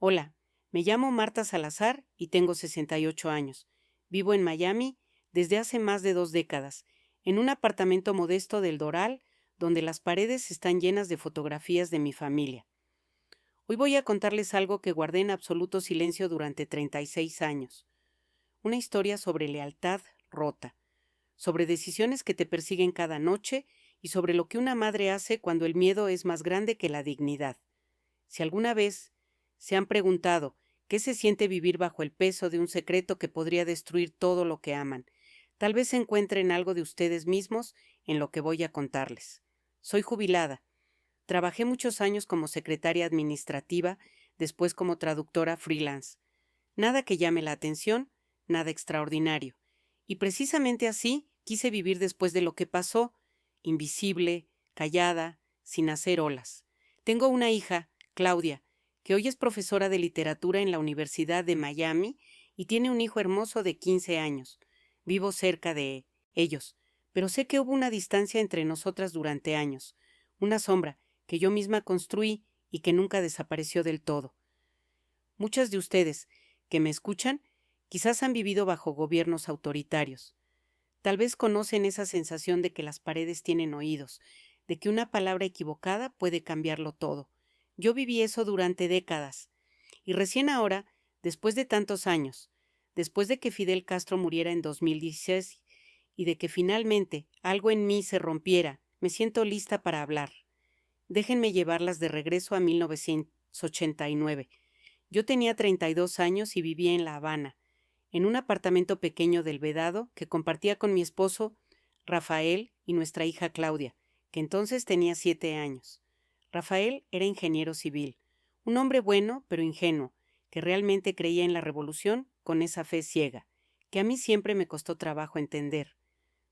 Hola, me llamo Marta Salazar y tengo 68 años. Vivo en Miami desde hace más de 2 décadas, en un apartamento modesto del Doral, donde las paredes están llenas de fotografías de mi familia. Hoy voy a contarles algo que guardé en absoluto silencio durante 36 años. Una historia sobre lealtad rota, sobre decisiones que te persiguen cada noche y sobre lo que una madre hace cuando el miedo es más grande que la dignidad. Si alguna vez se han preguntado qué se siente vivir bajo el peso de un secreto que podría destruir todo lo que aman, tal vez encuentren algo de ustedes mismos en lo que voy a contarles. Soy jubilada. Trabajé muchos años como secretaria administrativa, después como traductora freelance. Nada que llame la atención, nada extraordinario. Y precisamente así quise vivir después de lo que pasó, invisible, callada, sin hacer olas. Tengo una hija, Claudia, que hoy es profesora de literatura en la Universidad de Miami y tiene un hijo hermoso de 15 años. Vivo cerca de ellos, pero sé que hubo una distancia entre nosotras durante años, una sombra que yo misma construí y que nunca desapareció del todo. Muchas de ustedes que me escuchan quizás han vivido bajo gobiernos autoritarios. Tal vez conocen esa sensación de que las paredes tienen oídos, de que una palabra equivocada puede cambiarlo todo. Yo viví eso durante décadas. Y recién ahora, después de tantos años, después de que Fidel Castro muriera en 2016 y de que finalmente algo en mí se rompiera, me siento lista para hablar. Déjenme llevarlas de regreso a 1989. Yo tenía 32 años y vivía en La Habana, en un apartamento pequeño del Vedado que compartía con mi esposo Rafael y nuestra hija Claudia, que entonces tenía 7 años. Rafael era ingeniero civil, un hombre bueno pero ingenuo, que realmente creía en la revolución con esa fe ciega, que a mí siempre me costó trabajo entender.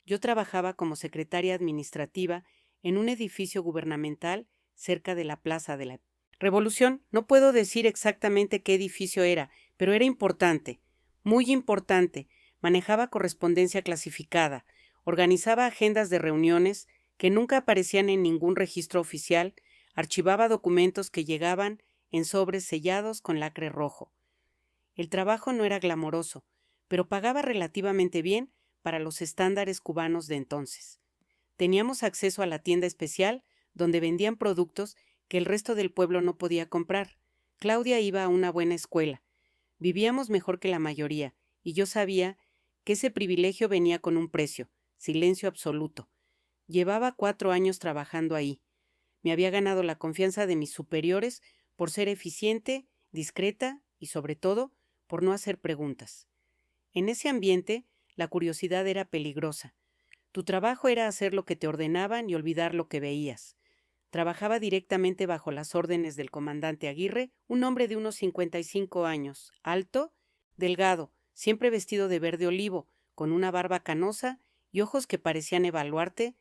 Yo trabajaba como secretaria administrativa en un edificio gubernamental cerca de la Plaza de la Revolución. No puedo decir exactamente qué edificio era, pero era importante, muy importante. Manejaba correspondencia clasificada, organizaba agendas de reuniones que nunca aparecían en ningún registro oficial, archivaba documentos que llegaban en sobres sellados con lacre rojo. El trabajo no era glamoroso, pero pagaba relativamente bien para los estándares cubanos de entonces. Teníamos acceso a la tienda especial donde vendían productos que el resto del pueblo no podía comprar. Claudia iba a una buena escuela. Vivíamos mejor que la mayoría, y yo sabía que ese privilegio venía con un precio, silencio absoluto. Llevaba 4 años trabajando ahí. Me había ganado la confianza de mis superiores por ser eficiente, discreta y, sobre todo, por no hacer preguntas. En ese ambiente, la curiosidad era peligrosa. Tu trabajo era hacer lo que te ordenaban y olvidar lo que veías. Trabajaba directamente bajo las órdenes del comandante Aguirre, un hombre de unos 55 años, alto, delgado, siempre vestido de verde olivo, con una barba canosa y ojos que parecían evaluarte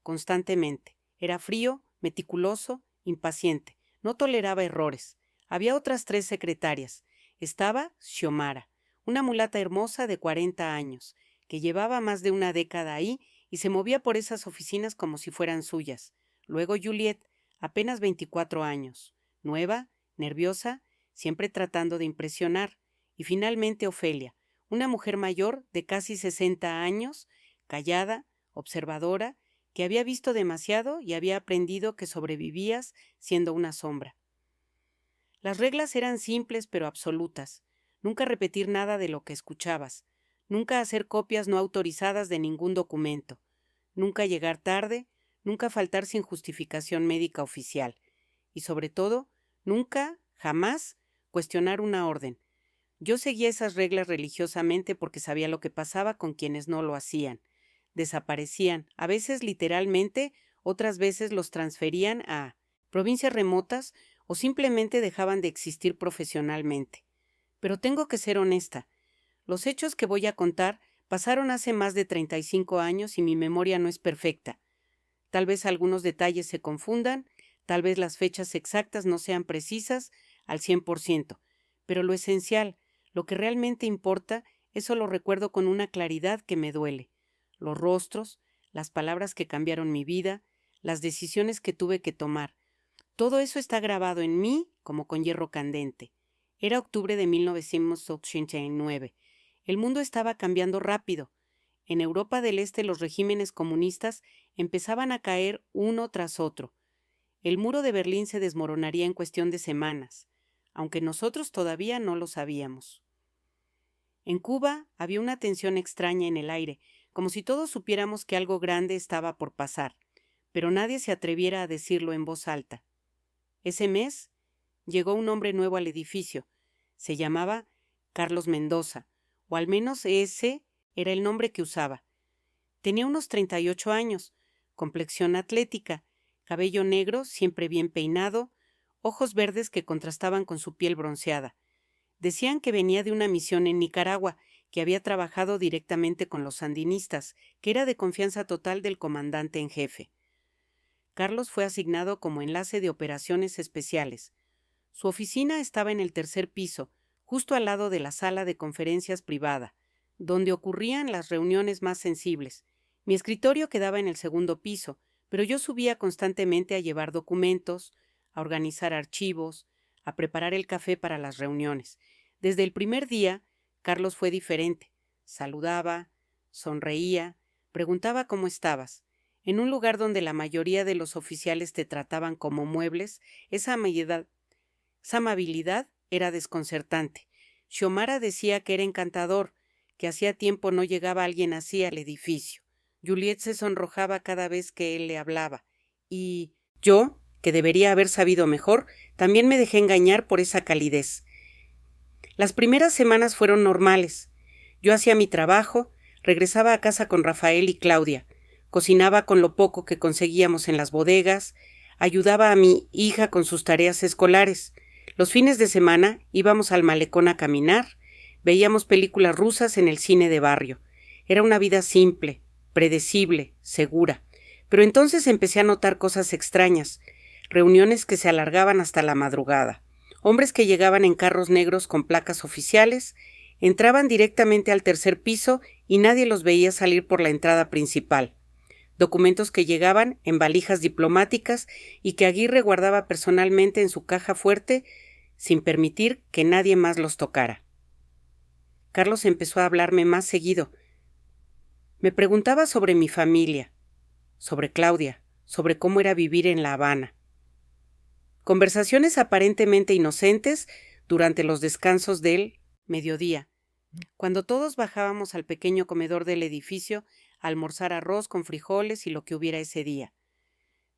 constantemente. Era frío, meticuloso, impaciente. No toleraba errores. Había otras 3 secretarias. Estaba Xiomara, una mulata hermosa de 40 años, que llevaba más de una década ahí y se movía por esas oficinas como si fueran suyas. Luego Juliet, apenas 24 años, nueva, nerviosa, siempre tratando de impresionar. Y finalmente Ofelia, una mujer mayor de casi 60 años, callada, observadora, que había visto demasiado y había aprendido que sobrevivías siendo una sombra. Las reglas eran simples pero absolutas. Nunca repetir nada de lo que escuchabas. Nunca hacer copias no autorizadas de ningún documento. Nunca llegar tarde. Nunca faltar sin justificación médica oficial. Y sobre todo, nunca, jamás, cuestionar una orden. Yo seguía esas reglas religiosamente porque sabía lo que pasaba con quienes no lo hacían. Desaparecían, a veces literalmente, otras veces los transferían a provincias remotas o simplemente dejaban de existir profesionalmente. Pero tengo que ser honesta. Los hechos que voy a contar pasaron hace más de 35 años y mi memoria no es perfecta. Tal vez algunos detalles se confundan, tal vez las fechas exactas no sean precisas al 100%, pero lo esencial, lo que realmente importa, eso lo recuerdo con una claridad que me duele. Los rostros, las palabras que cambiaron mi vida, las decisiones que tuve que tomar. Todo eso está grabado en mí como con hierro candente. Era octubre de 1989. El mundo estaba cambiando rápido. En Europa del Este los regímenes comunistas empezaban a caer uno tras otro. El muro de Berlín se desmoronaría en cuestión de semanas, aunque nosotros todavía no lo sabíamos. En Cuba había una tensión extraña en el aire, como si todos supiéramos que algo grande estaba por pasar, pero nadie se atreviera a decirlo en voz alta. Ese mes llegó un hombre nuevo al edificio. Se llamaba Carlos Mendoza, o al menos ese era el nombre que usaba. Tenía unos 38 años, complexión atlética, cabello negro, siempre bien peinado, ojos verdes que contrastaban con su piel bronceada. Decían que venía de una misión en Nicaragua, que había trabajado directamente con los sandinistas, que era de confianza total del comandante en jefe. Carlos fue asignado como enlace de operaciones especiales. Su oficina estaba en el tercer piso, justo al lado de la sala de conferencias privada, donde ocurrían las reuniones más sensibles. Mi escritorio quedaba en el segundo piso, pero yo subía constantemente a llevar documentos, a organizar archivos, a preparar el café para las reuniones. Desde el primer día, Carlos fue diferente. Saludaba, sonreía, preguntaba cómo estabas. En un lugar donde la mayoría de los oficiales te trataban como muebles, esa amabilidad era desconcertante. Xiomara decía que era encantador, que hacía tiempo no llegaba alguien así al edificio. Juliet se sonrojaba cada vez que él le hablaba. Y yo, que debería haber sabido mejor, también me dejé engañar por esa calidez. Las primeras semanas fueron normales. Yo hacía mi trabajo, regresaba a casa con Rafael y Claudia, cocinaba con lo poco que conseguíamos en las bodegas, ayudaba a mi hija con sus tareas escolares. Los fines de semana íbamos al malecón a caminar, veíamos películas rusas en el cine de barrio. Era una vida simple, predecible, segura. Pero entonces empecé a notar cosas extrañas, reuniones que se alargaban hasta la madrugada, hombres que llegaban en carros negros con placas oficiales, entraban directamente al tercer piso y nadie los veía salir por la entrada principal. Documentos que llegaban en valijas diplomáticas y que Aguirre guardaba personalmente en su caja fuerte sin permitir que nadie más los tocara. Carlos empezó a hablarme más seguido. Me preguntaba sobre mi familia, sobre Claudia, sobre cómo era vivir en La Habana. Conversaciones aparentemente inocentes durante los descansos del mediodía, cuando todos bajábamos al pequeño comedor del edificio a almorzar arroz con frijoles y lo que hubiera ese día.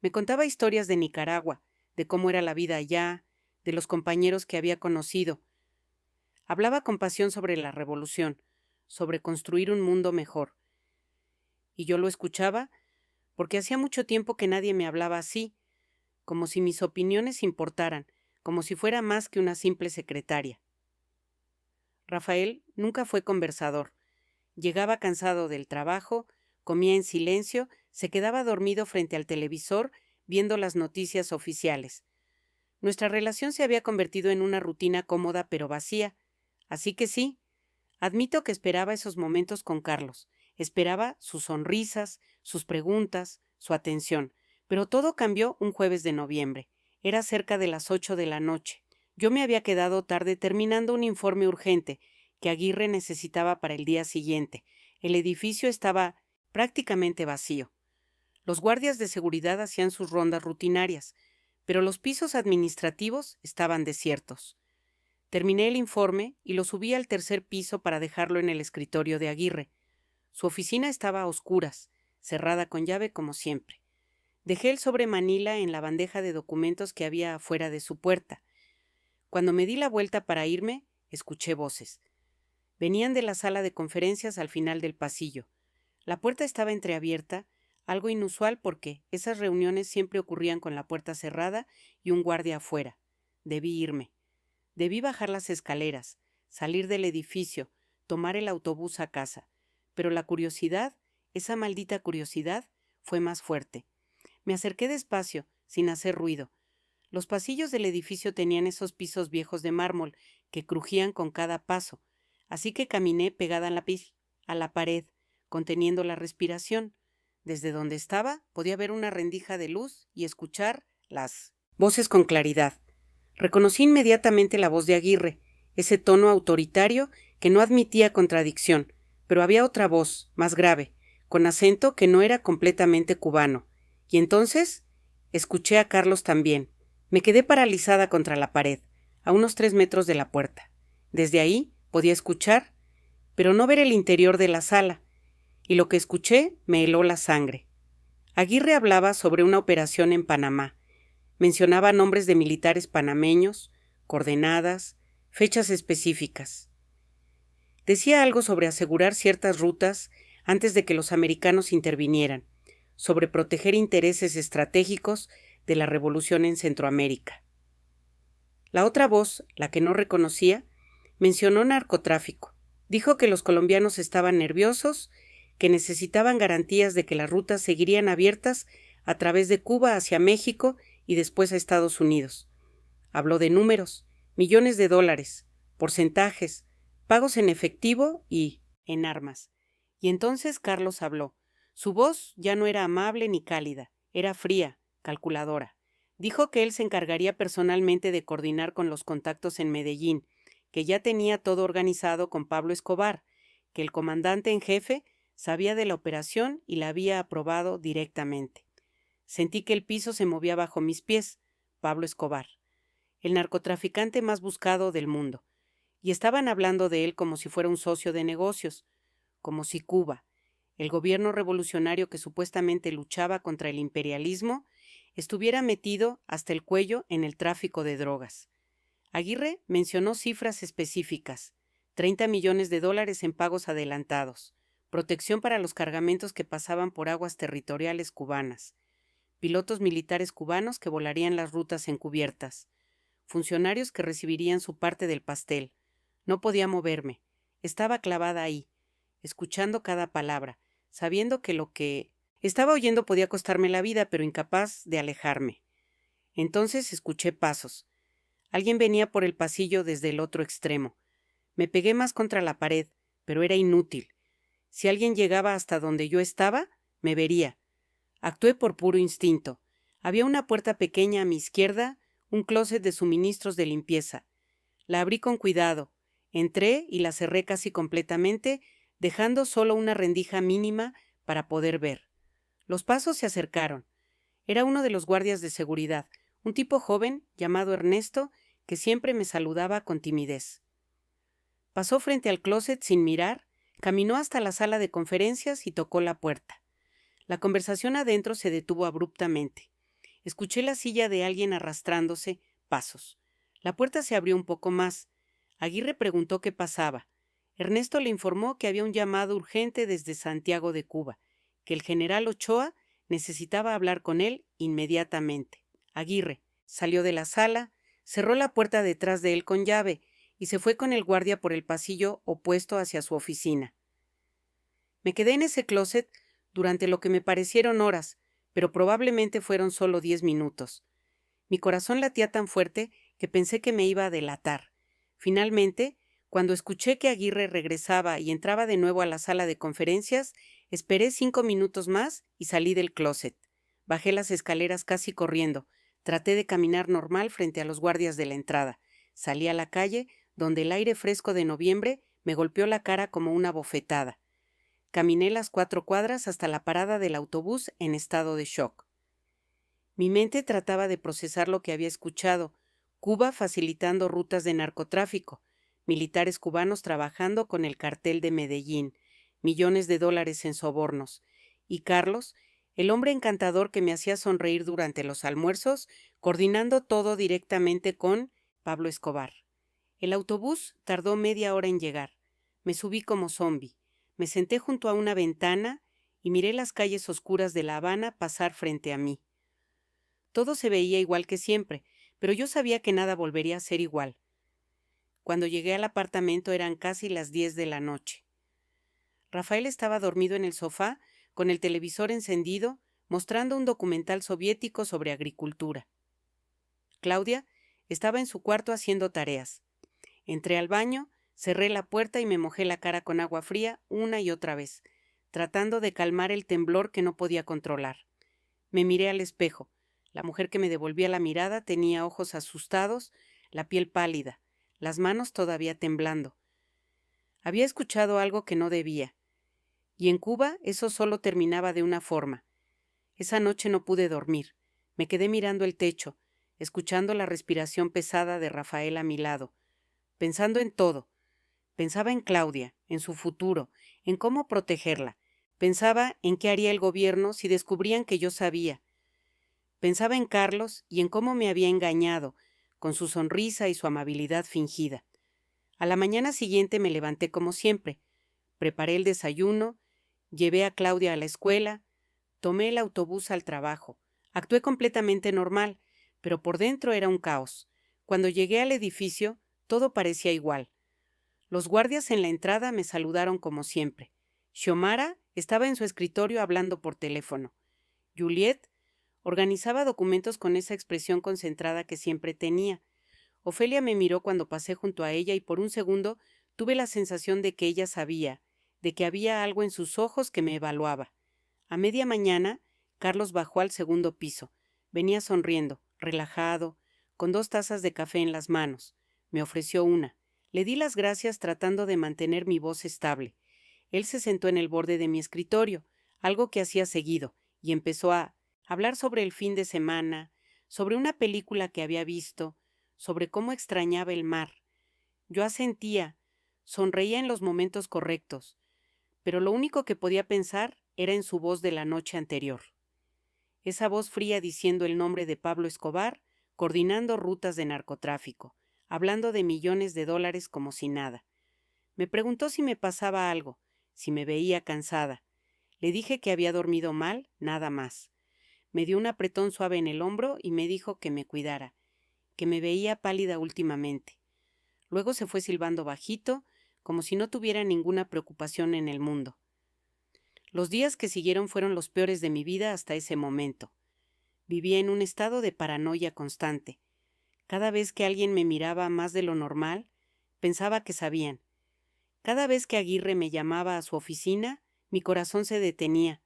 Me contaba historias de Nicaragua, de cómo era la vida allá, de los compañeros que había conocido. Hablaba con pasión sobre la revolución, sobre construir un mundo mejor. Y yo lo escuchaba porque hacía mucho tiempo que nadie me hablaba así, como si mis opiniones importaran, como si fuera más que una simple secretaria. Rafael nunca fue conversador. Llegaba cansado del trabajo, comía en silencio, se quedaba dormido frente al televisor viendo las noticias oficiales. Nuestra relación se había convertido en una rutina cómoda pero vacía. Así que sí, admito que esperaba esos momentos con Carlos. Esperaba sus sonrisas, sus preguntas, su atención. Pero todo cambió un jueves de noviembre. Era cerca de las 8 de la noche. Yo me había quedado tarde terminando un informe urgente que Aguirre necesitaba para el día siguiente. El edificio estaba prácticamente vacío. Los guardias de seguridad hacían sus rondas rutinarias, pero los pisos administrativos estaban desiertos. Terminé el informe y lo subí al tercer piso para dejarlo en el escritorio de Aguirre. Su oficina estaba a oscuras, cerrada con llave como siempre. Dejé el sobre manila en la bandeja de documentos que había afuera de su puerta. Cuando me di la vuelta para irme, escuché voces. Venían de la sala de conferencias al final del pasillo. La puerta estaba entreabierta, algo inusual porque esas reuniones siempre ocurrían con la puerta cerrada y un guardia afuera. Debí irme. Debí bajar las escaleras, salir del edificio, tomar el autobús a casa. Pero la curiosidad, esa maldita curiosidad, fue más fuerte. Me acerqué despacio, sin hacer ruido. Los pasillos del edificio tenían esos pisos viejos de mármol que crujían con cada paso, así que caminé pegada a la pared, conteniendo la respiración. Desde donde estaba podía ver una rendija de luz y escuchar las voces con claridad. Reconocí inmediatamente la voz de Aguirre, ese tono autoritario que no admitía contradicción, pero había otra voz, más grave, con acento que no era completamente cubano. Y entonces escuché a Carlos también. Me quedé paralizada contra la pared, a unos 3 metros de la puerta. Desde ahí podía escuchar, pero no ver el interior de la sala, y lo que escuché me heló la sangre. Aguirre hablaba sobre una operación en Panamá. Mencionaba nombres de militares panameños, coordenadas, fechas específicas. Decía algo sobre asegurar ciertas rutas antes de que los americanos intervinieran, sobre proteger intereses estratégicos de la revolución en Centroamérica. La otra voz, la que no reconocía, mencionó narcotráfico. Dijo que los colombianos estaban nerviosos, que necesitaban garantías de que las rutas seguirían abiertas a través de Cuba hacia México y después a Estados Unidos. Habló de números, millones de dólares, porcentajes, pagos en efectivo y en armas. Y entonces Carlos habló. Su voz ya no era amable ni cálida, era fría, calculadora. Dijo que él se encargaría personalmente de coordinar con los contactos en Medellín, que ya tenía todo organizado con Pablo Escobar, que el comandante en jefe sabía de la operación y la había aprobado directamente. Sentí que el piso se movía bajo mis pies. Pablo Escobar, el narcotraficante más buscado del mundo. Y estaban hablando de él como si fuera un socio de negocios, como si Cuba, el gobierno revolucionario que supuestamente luchaba contra el imperialismo, estuviera metido hasta el cuello en el tráfico de drogas. Aguirre mencionó cifras específicas: 30 millones de dólares en pagos adelantados, protección para los cargamentos que pasaban por aguas territoriales cubanas, pilotos militares cubanos que volarían las rutas encubiertas, funcionarios que recibirían su parte del pastel. No podía moverme. Estaba clavada ahí, escuchando cada palabra, sabiendo que lo que estaba oyendo podía costarme la vida, pero incapaz de alejarme. Entonces escuché pasos. Alguien venía por el pasillo desde el otro extremo. Me pegué más contra la pared, pero era inútil. Si alguien llegaba hasta donde yo estaba, me vería. Actué por puro instinto. Había una puerta pequeña a mi izquierda, un closet de suministros de limpieza. La abrí con cuidado. Entré y la cerré casi completamente, dejando solo una rendija mínima para poder ver. Los pasos se acercaron. Era uno de los guardias de seguridad, un tipo joven llamado Ernesto, que siempre me saludaba con timidez. Pasó frente al closet sin mirar, caminó hasta la sala de conferencias y tocó la puerta. La conversación adentro se detuvo abruptamente. Escuché la silla de alguien arrastrándose, pasos. La puerta se abrió un poco más. Aguirre preguntó qué pasaba. Ernesto le informó que había un llamado urgente desde Santiago de Cuba, que el general Ochoa necesitaba hablar con él inmediatamente. Aguirre salió de la sala, cerró la puerta detrás de él con llave y se fue con el guardia por el pasillo opuesto hacia su oficina. Me quedé en ese closet durante lo que me parecieron horas, pero probablemente fueron solo 10 minutos. Mi corazón latía tan fuerte que pensé que me iba a delatar. Finalmente, cuando escuché que Aguirre regresaba y entraba de nuevo a la sala de conferencias, esperé 5 minutos más y salí del closet. Bajé las escaleras casi corriendo. Traté de caminar normal frente a los guardias de la entrada. Salí a la calle, donde el aire fresco de noviembre me golpeó la cara como una bofetada. Caminé las 4 cuadras hasta la parada del autobús en estado de shock. Mi mente trataba de procesar lo que había escuchado: Cuba facilitando rutas de narcotráfico, militares cubanos trabajando con el cartel de Medellín, millones de dólares en sobornos, y Carlos, el hombre encantador que me hacía sonreír durante los almuerzos, coordinando todo directamente con Pablo Escobar. El autobús tardó media hora en llegar. Me subí como zombi. Me senté junto a una ventana y miré las calles oscuras de La Habana pasar frente a mí. Todo se veía igual que siempre, pero yo sabía que nada volvería a ser igual. Cuando llegué al apartamento eran casi las 10 de la noche. Rafael estaba dormido en el sofá, con el televisor encendido, mostrando un documental soviético sobre agricultura. Claudia estaba en su cuarto haciendo tareas. Entré al baño, cerré la puerta y me mojé la cara con agua fría una y otra vez, tratando de calmar el temblor que no podía controlar. Me miré al espejo. La mujer que me devolvía la mirada tenía ojos asustados, la piel pálida, las manos todavía temblando. Había escuchado algo que no debía. Y en Cuba eso solo terminaba de una forma. Esa noche no pude dormir. Me quedé mirando el techo, escuchando la respiración pesada de Rafael a mi lado, pensando en todo. Pensaba en Claudia, en su futuro, en cómo protegerla. Pensaba en qué haría el gobierno si descubrían que yo sabía. Pensaba en Carlos y en cómo me había engañado, con su sonrisa y su amabilidad fingida. A la mañana siguiente me levanté como siempre. Preparé el desayuno, llevé a Claudia a la escuela, tomé el autobús al trabajo. Actué completamente normal, pero por dentro era un caos. Cuando llegué al edificio, todo parecía igual. Los guardias en la entrada me saludaron como siempre. Xiomara estaba en su escritorio hablando por teléfono. Juliet organizaba documentos con esa expresión concentrada que siempre tenía. Ofelia me miró cuando pasé junto a ella y por un segundo tuve la sensación de que ella sabía, de que había algo en sus ojos que me evaluaba. A media mañana, Carlos bajó al segundo piso. Venía sonriendo, relajado, con 2 tazas de café en las manos. Me ofreció una. Le di las gracias tratando de mantener mi voz estable. Él se sentó en el borde de mi escritorio, algo que hacía seguido, y empezó a hablar sobre el fin de semana, sobre una película que había visto, sobre cómo extrañaba el mar. Yo asentía, sonreía en los momentos correctos, pero lo único que podía pensar era en su voz de la noche anterior. Esa voz fría diciendo el nombre de Pablo Escobar, coordinando rutas de narcotráfico, hablando de millones de dólares como si nada. Me preguntó si me pasaba algo, si me veía cansada. Le dije que había dormido mal, nada más. Me dio un apretón suave en el hombro y me dijo que me cuidara, que me veía pálida últimamente. Luego se fue silbando bajito, como si no tuviera ninguna preocupación en el mundo. Los días que siguieron fueron los peores de mi vida hasta ese momento. Vivía en un estado de paranoia constante. Cada vez que alguien me miraba más de lo normal, pensaba que sabían. Cada vez que Aguirre me llamaba a su oficina, mi corazón se detenía.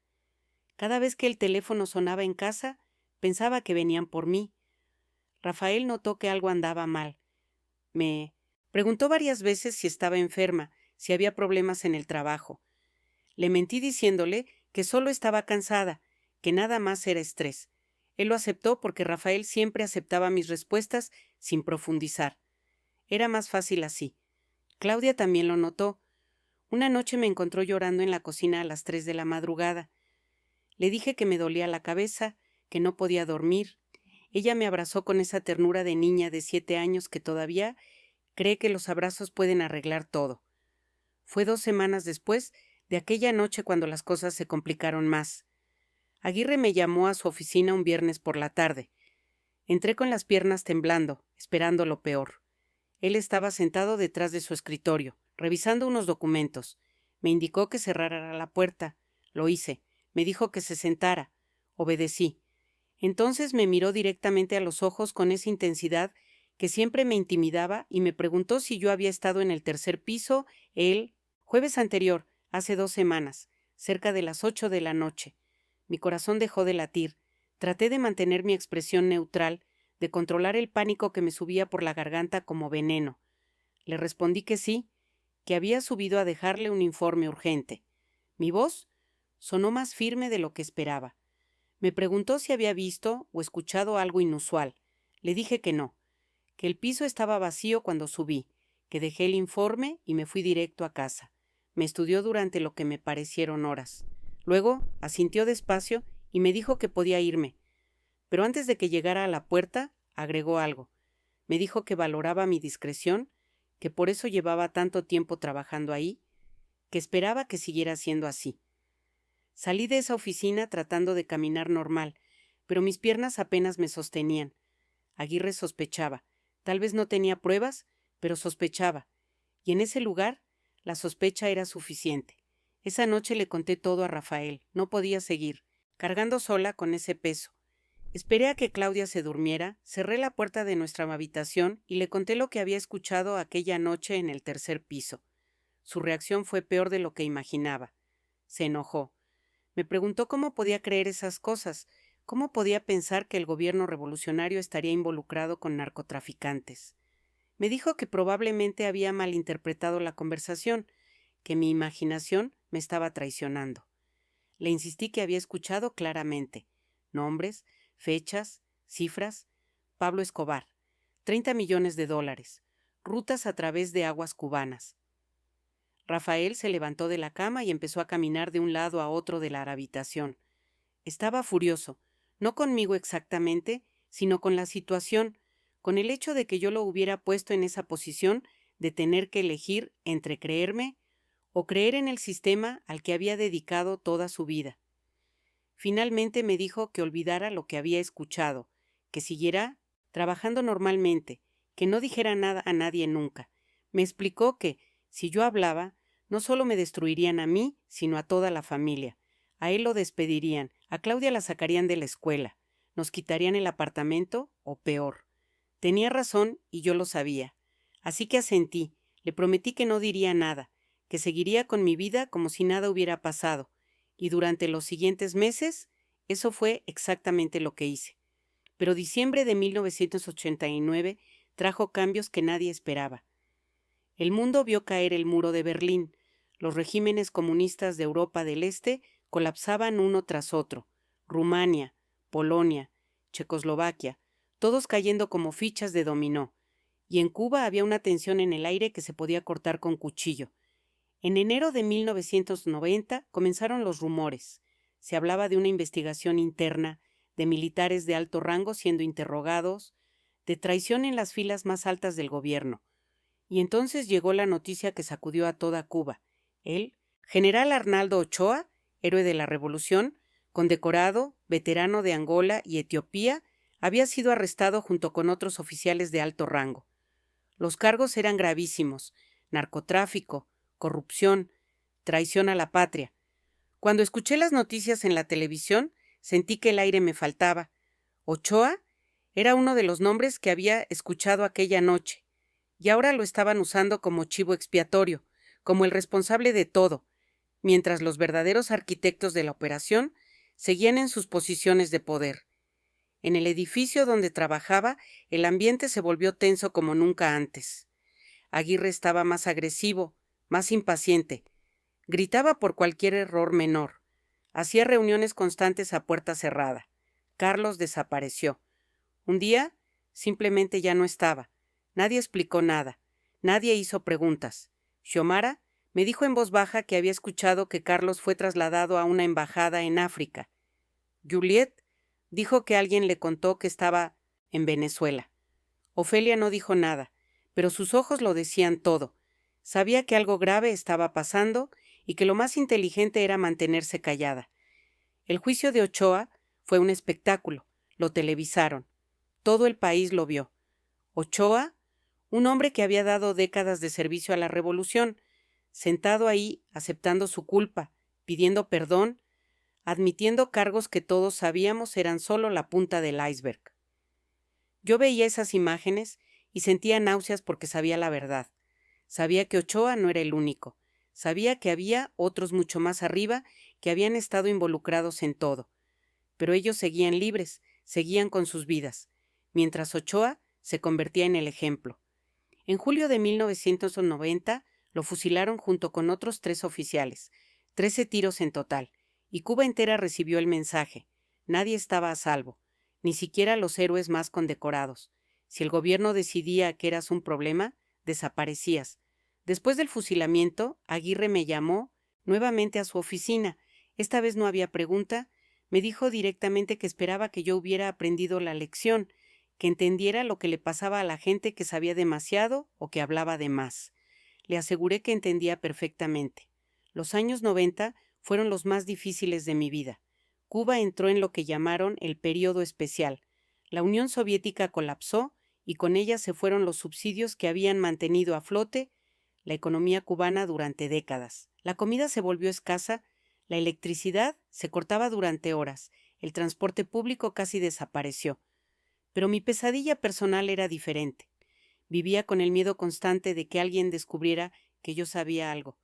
Cada vez que el teléfono sonaba en casa, pensaba que venían por mí. Rafael notó que algo andaba mal. Me preguntó varias veces si estaba enferma, si había problemas en el trabajo. Le mentí diciéndole que solo estaba cansada, que nada más era estrés. Él lo aceptó porque Rafael siempre aceptaba mis respuestas sin profundizar. Era más fácil así. Claudia también lo notó. Una noche me encontró llorando en la cocina a las 3 de la madrugada. Le dije que me dolía la cabeza, que no podía dormir. Ella me abrazó con esa ternura de niña de 7 años que todavía cree que los abrazos pueden arreglar todo. Fue 2 semanas después de aquella noche cuando las cosas se complicaron más. Aguirre me llamó a su oficina un viernes por la tarde. Entré con las piernas temblando, esperando lo peor. Él estaba sentado detrás de su escritorio, revisando unos documentos. Me indicó que cerrara la puerta. Lo hice. Me dijo que se sentara. Obedecí. Entonces me miró directamente a los ojos con esa intensidad que siempre me intimidaba y me preguntó si yo había estado en el tercer piso, jueves anterior, hace 2 semanas, cerca de las 8 de la noche. Mi corazón dejó de latir. Traté de mantener mi expresión neutral, de controlar el pánico que me subía por la garganta como veneno. Le respondí que sí, que había subido a dejarle un informe urgente. Mi voz sonó más firme de lo que esperaba. Me preguntó si había visto o escuchado algo inusual. Le dije que no, que el piso estaba vacío cuando subí, que dejé el informe y me fui directo a casa. Me estudió durante lo que me parecieron horas. Luego asintió despacio y me dijo que podía irme. Pero antes de que llegara a la puerta, agregó algo. Me dijo que valoraba mi discreción, que por eso llevaba tanto tiempo trabajando ahí, que esperaba que siguiera siendo así. Salí de esa oficina tratando de caminar normal, pero mis piernas apenas me sostenían. Aguirre sospechaba. Tal vez no tenía pruebas, pero sospechaba. Y en ese lugar, la sospecha era suficiente. Esa noche le conté todo a Rafael. No podía seguir, cargando sola con ese peso. Esperé a que Claudia se durmiera, cerré la puerta de nuestra habitación y le conté lo que había escuchado aquella noche en el tercer piso. Su reacción fue peor de lo que imaginaba. Se enojó. Me preguntó cómo podía creer esas cosas, cómo podía pensar que el gobierno revolucionario estaría involucrado con narcotraficantes. Me dijo que probablemente había malinterpretado la conversación, que mi imaginación me estaba traicionando. Le insistí que había escuchado claramente. Nombres, fechas, cifras. Pablo Escobar. 30 millones de dólares. Rutas a través de aguas cubanas. Rafael se levantó de la cama y empezó a caminar de un lado a otro de la habitación. Estaba furioso, no conmigo exactamente, sino con la situación, con el hecho de que yo lo hubiera puesto en esa posición de tener que elegir entre creerme o creer en el sistema al que había dedicado toda su vida. Finalmente me dijo que olvidara lo que había escuchado, que siguiera trabajando normalmente, que no dijera nada a nadie nunca. Me explicó que, si yo hablaba, no solo me destruirían a mí, sino a toda la familia. A él lo despedirían, a Claudia la sacarían de la escuela, nos quitarían el apartamento o peor. Tenía razón y yo lo sabía. Así que asentí, le prometí que no diría nada, que seguiría con mi vida como si nada hubiera pasado, y durante los siguientes meses, eso fue exactamente lo que hice. Pero diciembre de 1989 trajo cambios que nadie esperaba. El mundo vio caer el muro de Berlín. Los regímenes comunistas de Europa del Este colapsaban uno tras otro. Rumania, Polonia, Checoslovaquia, todos cayendo como fichas de dominó. Y en Cuba había una tensión en el aire que se podía cortar con cuchillo. En enero de 1990 comenzaron los rumores. Se hablaba de una investigación interna, de militares de alto rango siendo interrogados, de traición en las filas más altas del gobierno. Y entonces llegó la noticia que sacudió a toda Cuba. El general Arnaldo Ochoa, héroe de la Revolución, condecorado, veterano de Angola y Etiopía, había sido arrestado junto con otros oficiales de alto rango. Los cargos eran gravísimos: narcotráfico, corrupción, traición a la patria. Cuando escuché las noticias en la televisión, sentí que el aire me faltaba. Ochoa era uno de los nombres que había escuchado aquella noche, y ahora lo estaban usando como chivo expiatorio, como el responsable de todo, mientras los verdaderos arquitectos de la operación seguían en sus posiciones de poder. En el edificio donde trabajaba, el ambiente se volvió tenso como nunca antes. Aguirre estaba más agresivo, más impaciente. Gritaba por cualquier error menor. Hacía reuniones constantes a puerta cerrada. Carlos desapareció. Un día, simplemente ya no estaba. Nadie explicó nada. Nadie hizo preguntas. Xiomara me dijo en voz baja que había escuchado que Carlos fue trasladado a una embajada en África. Juliet dijo que alguien le contó que estaba en Venezuela. Ofelia no dijo nada, pero sus ojos lo decían todo. Sabía que algo grave estaba pasando y que lo más inteligente era mantenerse callada. El juicio de Ochoa fue un espectáculo. Lo televisaron. Todo el país lo vio. Ochoa, un hombre que había dado décadas de servicio a la revolución, sentado ahí, aceptando su culpa, pidiendo perdón, admitiendo cargos que todos sabíamos eran solo la punta del iceberg. Yo veía esas imágenes y sentía náuseas porque sabía la verdad. Sabía que Ochoa no era el único. Sabía que había otros mucho más arriba que habían estado involucrados en todo. Pero ellos seguían libres, seguían con sus vidas, mientras Ochoa se convertía en el ejemplo. En julio de 1990 lo fusilaron junto con otros 3 oficiales, 13 tiros en total, y Cuba entera recibió el mensaje. Nadie estaba a salvo, ni siquiera los héroes más condecorados. Si el gobierno decidía que eras un problema, desaparecías. Después del fusilamiento, Aguirre me llamó nuevamente a su oficina. Esta vez no había pregunta. Me dijo directamente que esperaba que yo hubiera aprendido la lección, que entendiera lo que le pasaba a la gente que sabía demasiado o que hablaba de más. Le aseguré que entendía perfectamente. Los años 90 fueron los más difíciles de mi vida. Cuba entró en lo que llamaron el período especial. La Unión Soviética colapsó y con ella se fueron los subsidios que habían mantenido a flote la economía cubana durante décadas. La comida se volvió escasa, la electricidad se cortaba durante horas, el transporte público casi desapareció. Pero mi pesadilla personal era diferente. Vivía con el miedo constante de que alguien descubriera que yo sabía algo.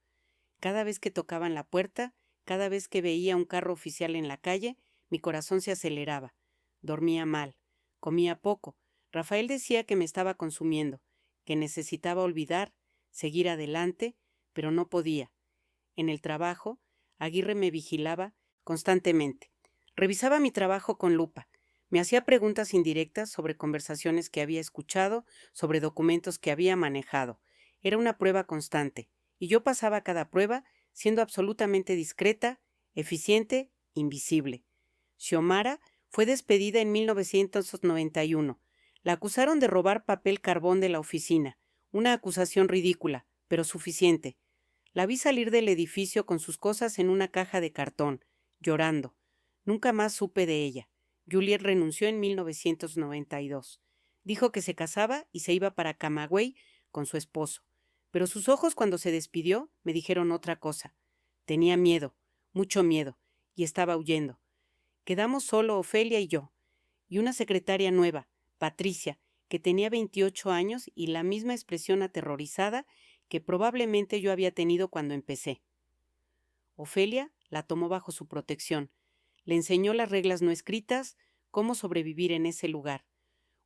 Cada vez que tocaban la puerta, cada vez que veía un carro oficial en la calle, mi corazón se aceleraba. Dormía mal, comía poco. Rafael decía que me estaba consumiendo, que necesitaba olvidar, seguir adelante, pero no podía. En el trabajo, Aguirre me vigilaba constantemente. Revisaba mi trabajo con lupa. Me hacía preguntas indirectas sobre conversaciones que había escuchado, sobre documentos que había manejado. Era una prueba constante, y yo pasaba cada prueba siendo absolutamente discreta, eficiente, invisible. Xiomara fue despedida en 1991. La acusaron de robar papel carbón de la oficina, una acusación ridícula, pero suficiente. La vi salir del edificio con sus cosas en una caja de cartón, llorando. Nunca más supe de ella. Juliet renunció en 1992. Dijo que se casaba y se iba para Camagüey con su esposo. Pero sus ojos cuando se despidió me dijeron otra cosa. Tenía miedo, mucho miedo, y estaba huyendo. Quedamos solo Ofelia y yo, y una secretaria nueva, Patricia, que tenía 28 años y la misma expresión aterrorizada que probablemente yo había tenido cuando empecé. Ofelia la tomó bajo su protección. Le enseñó las reglas no escritas, cómo sobrevivir en ese lugar.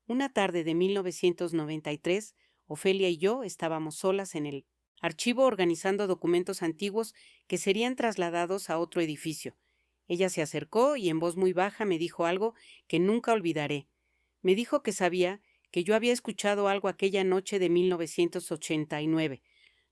Una tarde de 1993, Ofelia y yo estábamos solas en el archivo organizando documentos antiguos que serían trasladados a otro edificio. Ella se acercó y en voz muy baja me dijo algo que nunca olvidaré. Me dijo que sabía que yo había escuchado algo aquella noche de 1989.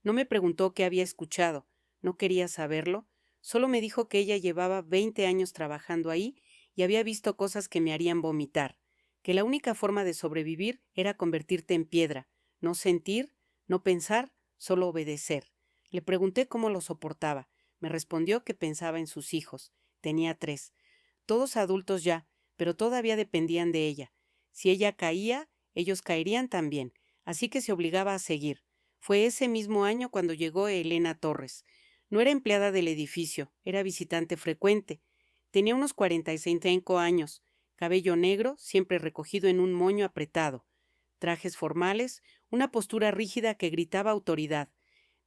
No me preguntó qué había escuchado, no quería saberlo, solo me dijo que ella llevaba 20 años trabajando ahí y había visto cosas que me harían vomitar, que la única forma de sobrevivir era convertirte en piedra, no sentir, no pensar, solo obedecer. Le pregunté cómo lo soportaba. Me respondió que pensaba en sus hijos. Tenía 3. Todos adultos ya, pero todavía dependían de ella. Si ella caía, ellos caerían también, así que se obligaba a seguir. Fue ese mismo año cuando llegó Elena Torres. No era empleada del edificio, era visitante frecuente. Tenía unos 45 años, cabello negro, siempre recogido en un moño apretado, trajes formales, una postura rígida que gritaba autoridad.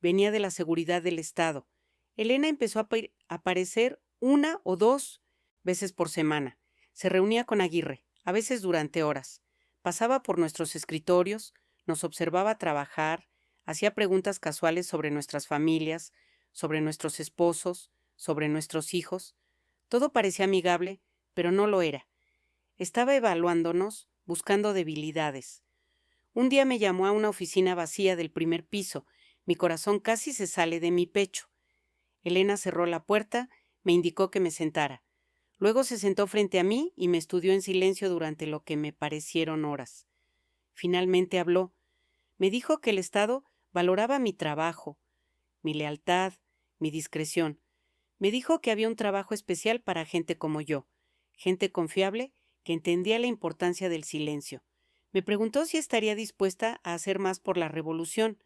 Venía de la seguridad del Estado. Elena empezó a aparecer 1 o 2 veces por semana. Se reunía con Aguirre, a veces durante horas. Pasaba por nuestros escritorios, nos observaba trabajar, hacía preguntas casuales sobre nuestras familias, sobre nuestros esposos, sobre nuestros hijos. Todo parecía amigable, pero no lo era. Estaba evaluándonos, buscando debilidades. Un día me llamó a una oficina vacía del primer piso. Mi corazón casi se sale de mi pecho. Elena cerró la puerta, me indicó que me sentara. Luego se sentó frente a mí y me estudió en silencio durante lo que me parecieron horas. Finalmente habló. Me dijo que el Estado valoraba mi trabajo, mi lealtad, mi discreción. Me dijo que había un trabajo especial para gente como yo, gente confiable que entendía la importancia del silencio. Me preguntó si estaría dispuesta a hacer más por la revolución.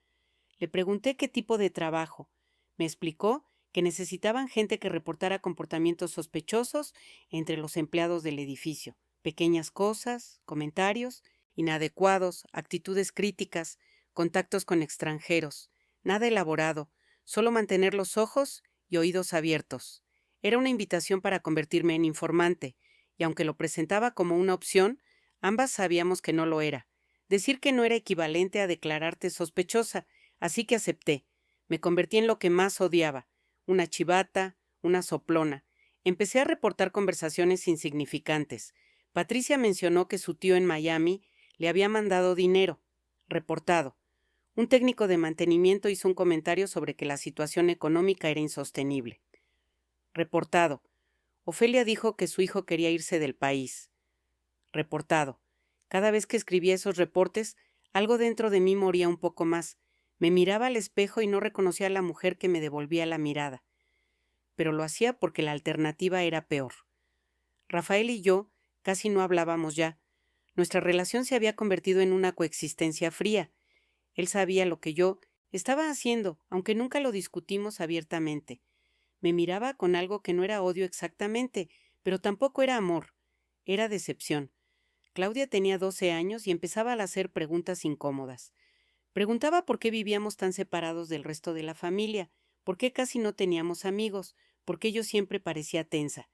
Le pregunté qué tipo de trabajo. Me explicó que necesitaban gente que reportara comportamientos sospechosos entre los empleados del edificio. Pequeñas cosas, comentarios inadecuados, actitudes críticas, contactos con extranjeros. Nada elaborado, solo mantener los ojos y oídos abiertos. Era una invitación para convertirme en informante, y aunque lo presentaba como una opción, ambas sabíamos que no lo era. Decir que no era equivalente a declararte sospechosa, así que acepté. Me convertí en lo que más odiaba, una chivata, una soplona. Empecé a reportar conversaciones insignificantes. Patricia mencionó que su tío en Miami le había mandado dinero. Reportado. Un técnico de mantenimiento hizo un comentario sobre que la situación económica era insostenible. Reportado. Ofelia dijo que su hijo quería irse del país. Reportado. Cada vez que escribía esos reportes, algo dentro de mí moría un poco más. Me miraba al espejo y no reconocía a la mujer que me devolvía la mirada. Pero lo hacía porque la alternativa era peor. Rafael y yo casi no hablábamos ya. Nuestra relación se había convertido en una coexistencia fría. Él sabía lo que yo estaba haciendo, aunque nunca lo discutimos abiertamente. Me miraba con algo que no era odio exactamente, pero tampoco era amor. Era decepción. Claudia tenía 12 años y empezaba a hacer preguntas incómodas. Preguntaba por qué vivíamos tan separados del resto de la familia, por qué casi no teníamos amigos, por qué yo siempre parecía tensa.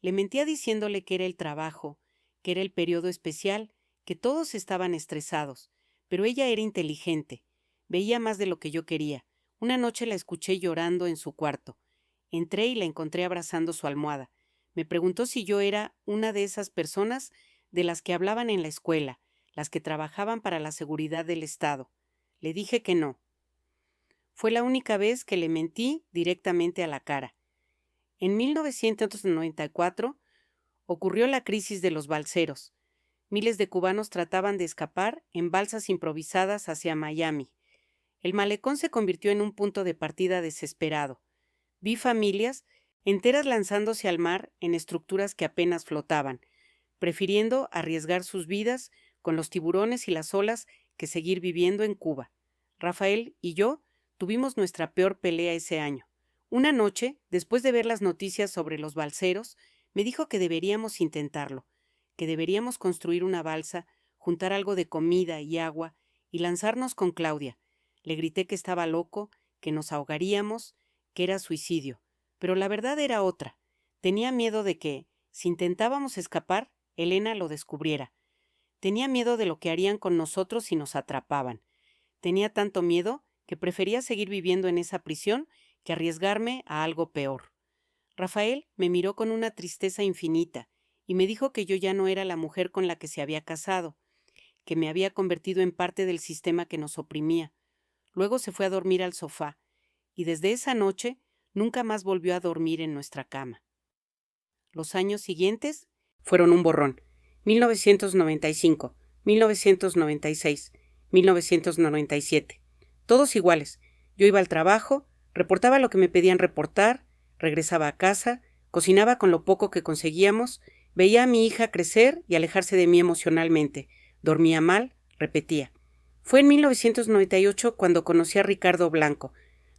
Le mentía diciéndole que era el trabajo, que era el periodo especial, que todos estaban estresados, Pero ella era inteligente. Veía más de lo que yo quería. Una noche la escuché llorando en su cuarto. Entré y la encontré abrazando su almohada. Me preguntó si yo era una de esas personas de las que hablaban en la escuela, las que trabajaban para la seguridad del Estado. Le dije que no. Fue la única vez que le mentí directamente a la cara. En 1994 ocurrió la crisis de los balseros. Miles de cubanos trataban de escapar en balsas improvisadas hacia Miami. El malecón se convirtió en un punto de partida desesperado. Vi familias enteras lanzándose al mar en estructuras que apenas flotaban, prefiriendo arriesgar sus vidas con los tiburones y las olas que seguir viviendo en Cuba. Rafael y yo tuvimos nuestra peor pelea ese año. Una noche, después de ver las noticias sobre los balseros, me dijo que deberíamos intentarlo, que deberíamos construir una balsa, juntar algo de comida y agua y lanzarnos con Claudia. Le grité que estaba loco, que nos ahogaríamos, que era suicidio. Pero la verdad era otra. Tenía miedo de que, si intentábamos escapar, Elena lo descubriera. Tenía miedo de lo que harían con nosotros si nos atrapaban. Tenía tanto miedo que prefería seguir viviendo en esa prisión que arriesgarme a algo peor. Rafael me miró con una tristeza infinita y me dijo que yo ya no era la mujer con la que se había casado, que me había convertido en parte del sistema que nos oprimía. Luego se fue a dormir al sofá, y desde esa noche nunca más volvió a dormir en nuestra cama. Los años siguientes fueron un borrón. 1995, 1996, 1997. Todos iguales. Yo iba al trabajo, reportaba lo que me pedían reportar, regresaba a casa, cocinaba con lo poco que conseguíamos, veía a mi hija crecer y alejarse de mí emocionalmente. Dormía mal, repetía. Fue en 1998 cuando conocí a Ricardo Blanco.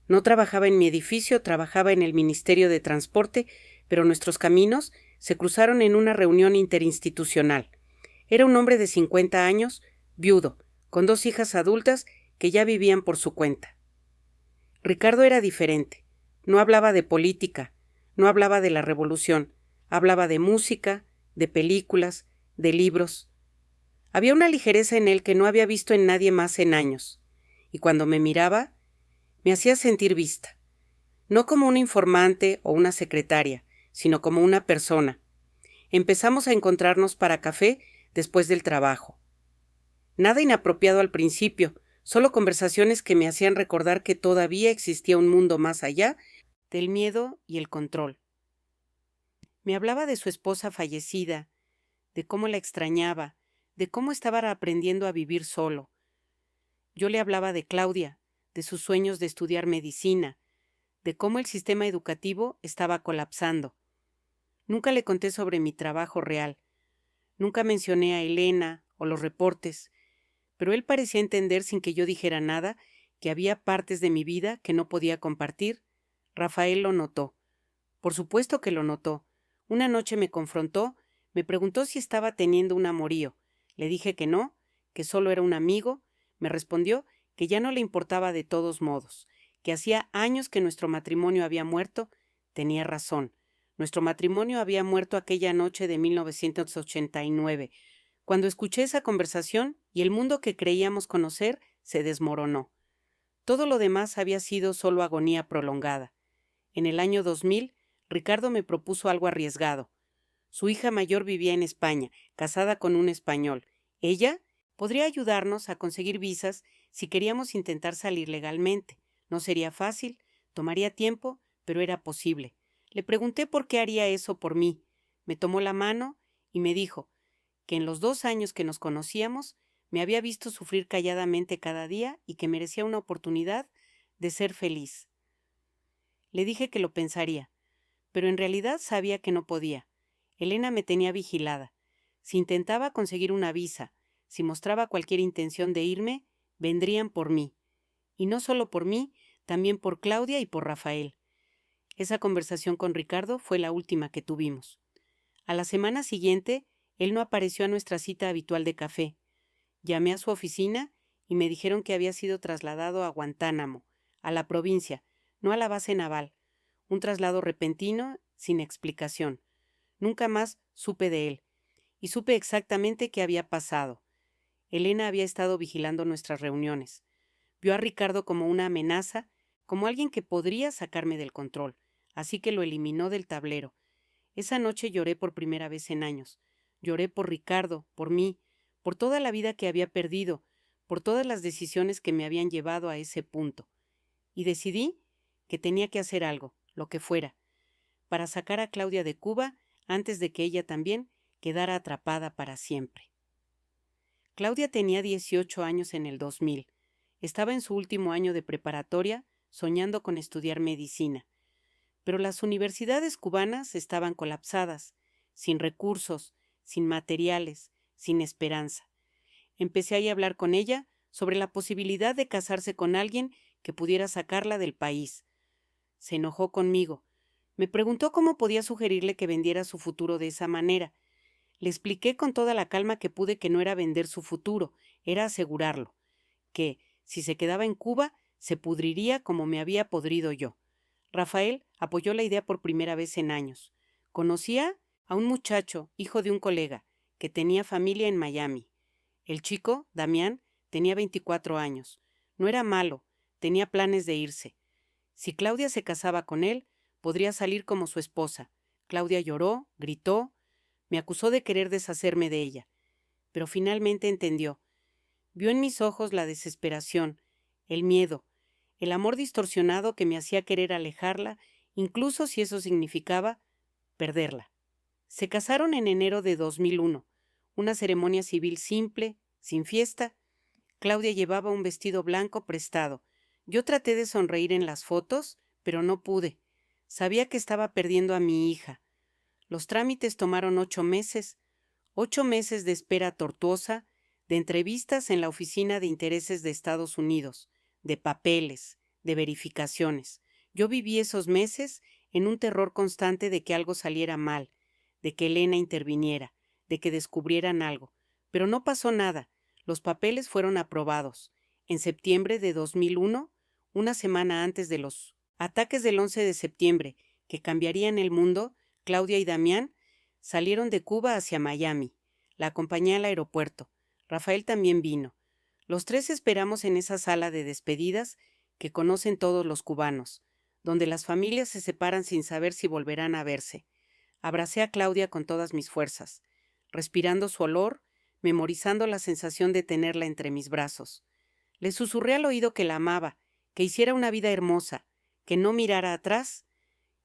No trabajaba en mi edificio, trabajaba en el Ministerio de Transporte, pero nuestros caminos se cruzaron en una reunión interinstitucional. Era un hombre de 50 años, viudo, con 2 hijas adultas que ya vivían por su cuenta. Ricardo era diferente. No hablaba de política, no hablaba de la revolución, hablaba de música, de películas, de libros. Había una ligereza en él que no había visto en nadie más en años, y cuando me miraba, me hacía sentir vista, no como una informante o una secretaria, sino como una persona. Empezamos a encontrarnos para café después del trabajo. Nada inapropiado al principio, solo conversaciones que me hacían recordar que todavía existía un mundo más allá del miedo y el control. Me hablaba de su esposa fallecida, de cómo la extrañaba, de cómo estaba aprendiendo a vivir solo. Yo le hablaba de Claudia, de sus sueños de estudiar medicina, de cómo el sistema educativo estaba colapsando. Nunca le conté sobre mi trabajo real. Nunca mencioné a Elena o los reportes, pero él parecía entender sin que yo dijera nada que había partes de mi vida que no podía compartir. Rafael lo notó. Por supuesto que lo notó. Una noche me confrontó, me preguntó si estaba teniendo un amorío. Le dije que no, que solo era un amigo. Me respondió que ya no le importaba de todos modos, que hacía años que nuestro matrimonio había muerto. Tenía razón. Nuestro matrimonio había muerto aquella noche de 1989, cuando escuché esa conversación y el mundo que creíamos conocer se desmoronó. Todo lo demás había sido solo agonía prolongada. En el año 2000, Ricardo me propuso algo arriesgado. Su hija mayor vivía en España, casada con un español. Ella podría ayudarnos a conseguir visas si queríamos intentar salir legalmente. No sería fácil, tomaría tiempo, pero era posible. Le pregunté por qué haría eso por mí. Me tomó la mano y me dijo que en los 2 años que nos conocíamos me había visto sufrir calladamente cada día y que merecía una oportunidad de ser feliz. Le dije que lo pensaría, pero en realidad sabía que no podía. Elena me tenía vigilada. Si intentaba conseguir una visa, si mostraba cualquier intención de irme, vendrían por mí. Y no solo por mí, también por Claudia y por Rafael. Esa conversación con Ricardo fue la última que tuvimos. A la semana siguiente, él no apareció a nuestra cita habitual de café. Llamé a su oficina y me dijeron que había sido trasladado a Guantánamo, a la provincia, no a la base naval. Un traslado repentino, sin explicación. Nunca más supe de él, y supe exactamente qué había pasado. Elena había estado vigilando nuestras reuniones. Vio a Ricardo como una amenaza, como alguien que podría sacarme del control, así que lo eliminó del tablero. Esa noche lloré por primera vez en años. Lloré por Ricardo, por mí, por toda la vida que había perdido, por todas las decisiones que me habían llevado a ese punto. Y decidí que tenía que hacer algo, lo que fuera, para sacar a Claudia de Cuba antes de que ella también quedara atrapada para siempre. Claudia tenía 18 años en el 2000. Estaba en su último año de preparatoria, soñando con estudiar medicina. Pero las universidades cubanas estaban colapsadas, sin recursos, sin materiales, sin esperanza. Empecé a hablar con ella sobre la posibilidad de casarse con alguien que pudiera sacarla del país. Se enojó conmigo. Me preguntó cómo podía sugerirle que vendiera su futuro de esa manera. Le expliqué con toda la calma que pude que no era vender su futuro, era asegurarlo, que, si se quedaba en Cuba, se pudriría como me había podrido yo. Rafael apoyó la idea por primera vez en años. Conocía a un muchacho, hijo de un colega, que tenía familia en Miami. El chico, Damián, tenía 24 años. No era malo, tenía planes de irse. Si Claudia se casaba con él, podría salir como su esposa. Claudia lloró, gritó, me acusó de querer deshacerme de ella. Pero finalmente entendió. Vio en mis ojos la desesperación, el miedo, el amor distorsionado que me hacía querer alejarla, incluso si eso significaba perderla. Se casaron en enero de 2001, una ceremonia civil simple, sin fiesta. Claudia llevaba un vestido blanco prestado. Yo traté de sonreír en las fotos, pero no pude. Sabía que estaba perdiendo a mi hija. Los trámites tomaron 8 meses, 8 meses de espera tortuosa, de entrevistas en la Oficina de Intereses de Estados Unidos, de papeles, de verificaciones. Yo viví esos meses en un terror constante de que algo saliera mal, de que Elena interviniera, de que descubrieran algo. Pero no pasó nada. Los papeles fueron aprobados. En septiembre de 2001, una semana antes de los ataques del 11 de septiembre, que cambiarían el mundo, Claudia y Damián salieron de Cuba hacia Miami. La acompañé al aeropuerto. Rafael también vino. Los tres esperamos en esa sala de despedidas que conocen todos los cubanos, donde las familias se separan sin saber si volverán a verse. Abracé a Claudia con todas mis fuerzas, respirando su olor, memorizando la sensación de tenerla entre mis brazos. Le susurré al oído que la amaba, que hiciera una vida hermosa, que no mirara atrás.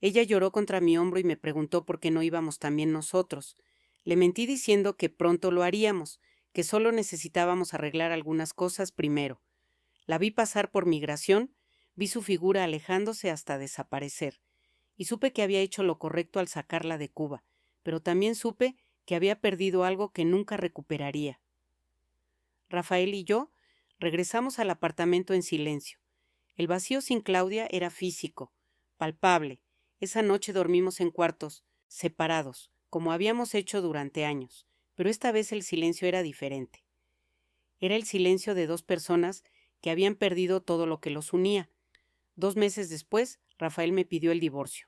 Ella lloró contra mi hombro y me preguntó por qué no íbamos también nosotros. Le mentí diciendo que pronto lo haríamos, que solo necesitábamos arreglar algunas cosas primero. La vi pasar por migración, vi su figura alejándose hasta desaparecer, y supe que había hecho lo correcto al sacarla de Cuba, pero también supe que había perdido algo que nunca recuperaría. Rafael y yo regresamos al apartamento en silencio. El vacío sin Claudia era físico, palpable. Esa noche dormimos en cuartos, separados, como habíamos hecho durante años, pero esta vez el silencio era diferente. Era el silencio de dos personas que habían perdido todo lo que los unía. 2 meses después, Rafael me pidió el divorcio.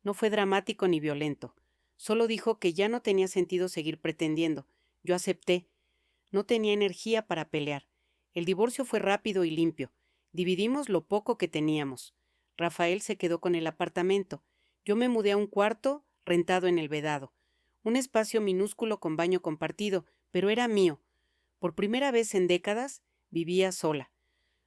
No fue dramático ni violento. Solo dijo que ya no tenía sentido seguir pretendiendo. Yo acepté. No tenía energía para pelear. El divorcio fue rápido y limpio. Dividimos lo poco que teníamos. Rafael se quedó con el apartamento. Yo me mudé a un cuarto rentado en el Vedado. Un espacio minúsculo con baño compartido, pero era mío. Por primera vez en décadas, vivía sola.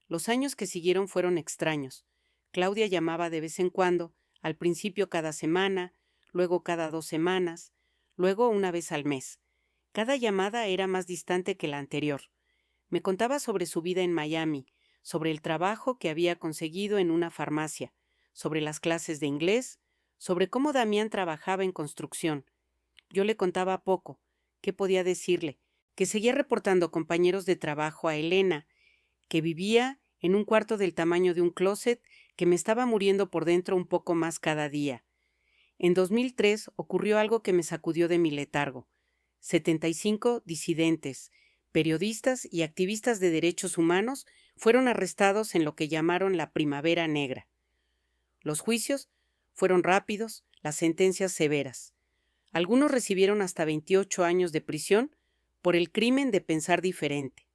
Los años que siguieron fueron extraños. Claudia llamaba de vez en cuando, al principio cada semana, luego cada 2 semanas, luego una vez al mes. Cada llamada era más distante que la anterior. Me contaba sobre su vida en Miami, sobre el trabajo que había conseguido en una farmacia, sobre las clases de inglés, sobre cómo Damián trabajaba en construcción. Yo le contaba poco. ¿Qué podía decirle? Que seguía reportando compañeros de trabajo a Elena, que vivía en un cuarto del tamaño de un closet, que me estaba muriendo por dentro un poco más cada día. En 2003 ocurrió algo que me sacudió de mi letargo. 75 disidentes, periodistas y activistas de derechos humanos fueron arrestados en lo que llamaron la Primavera Negra. Los juicios fueron rápidos, las sentencias severas. Algunos recibieron hasta 28 años de prisión por el crimen de pensar diferente.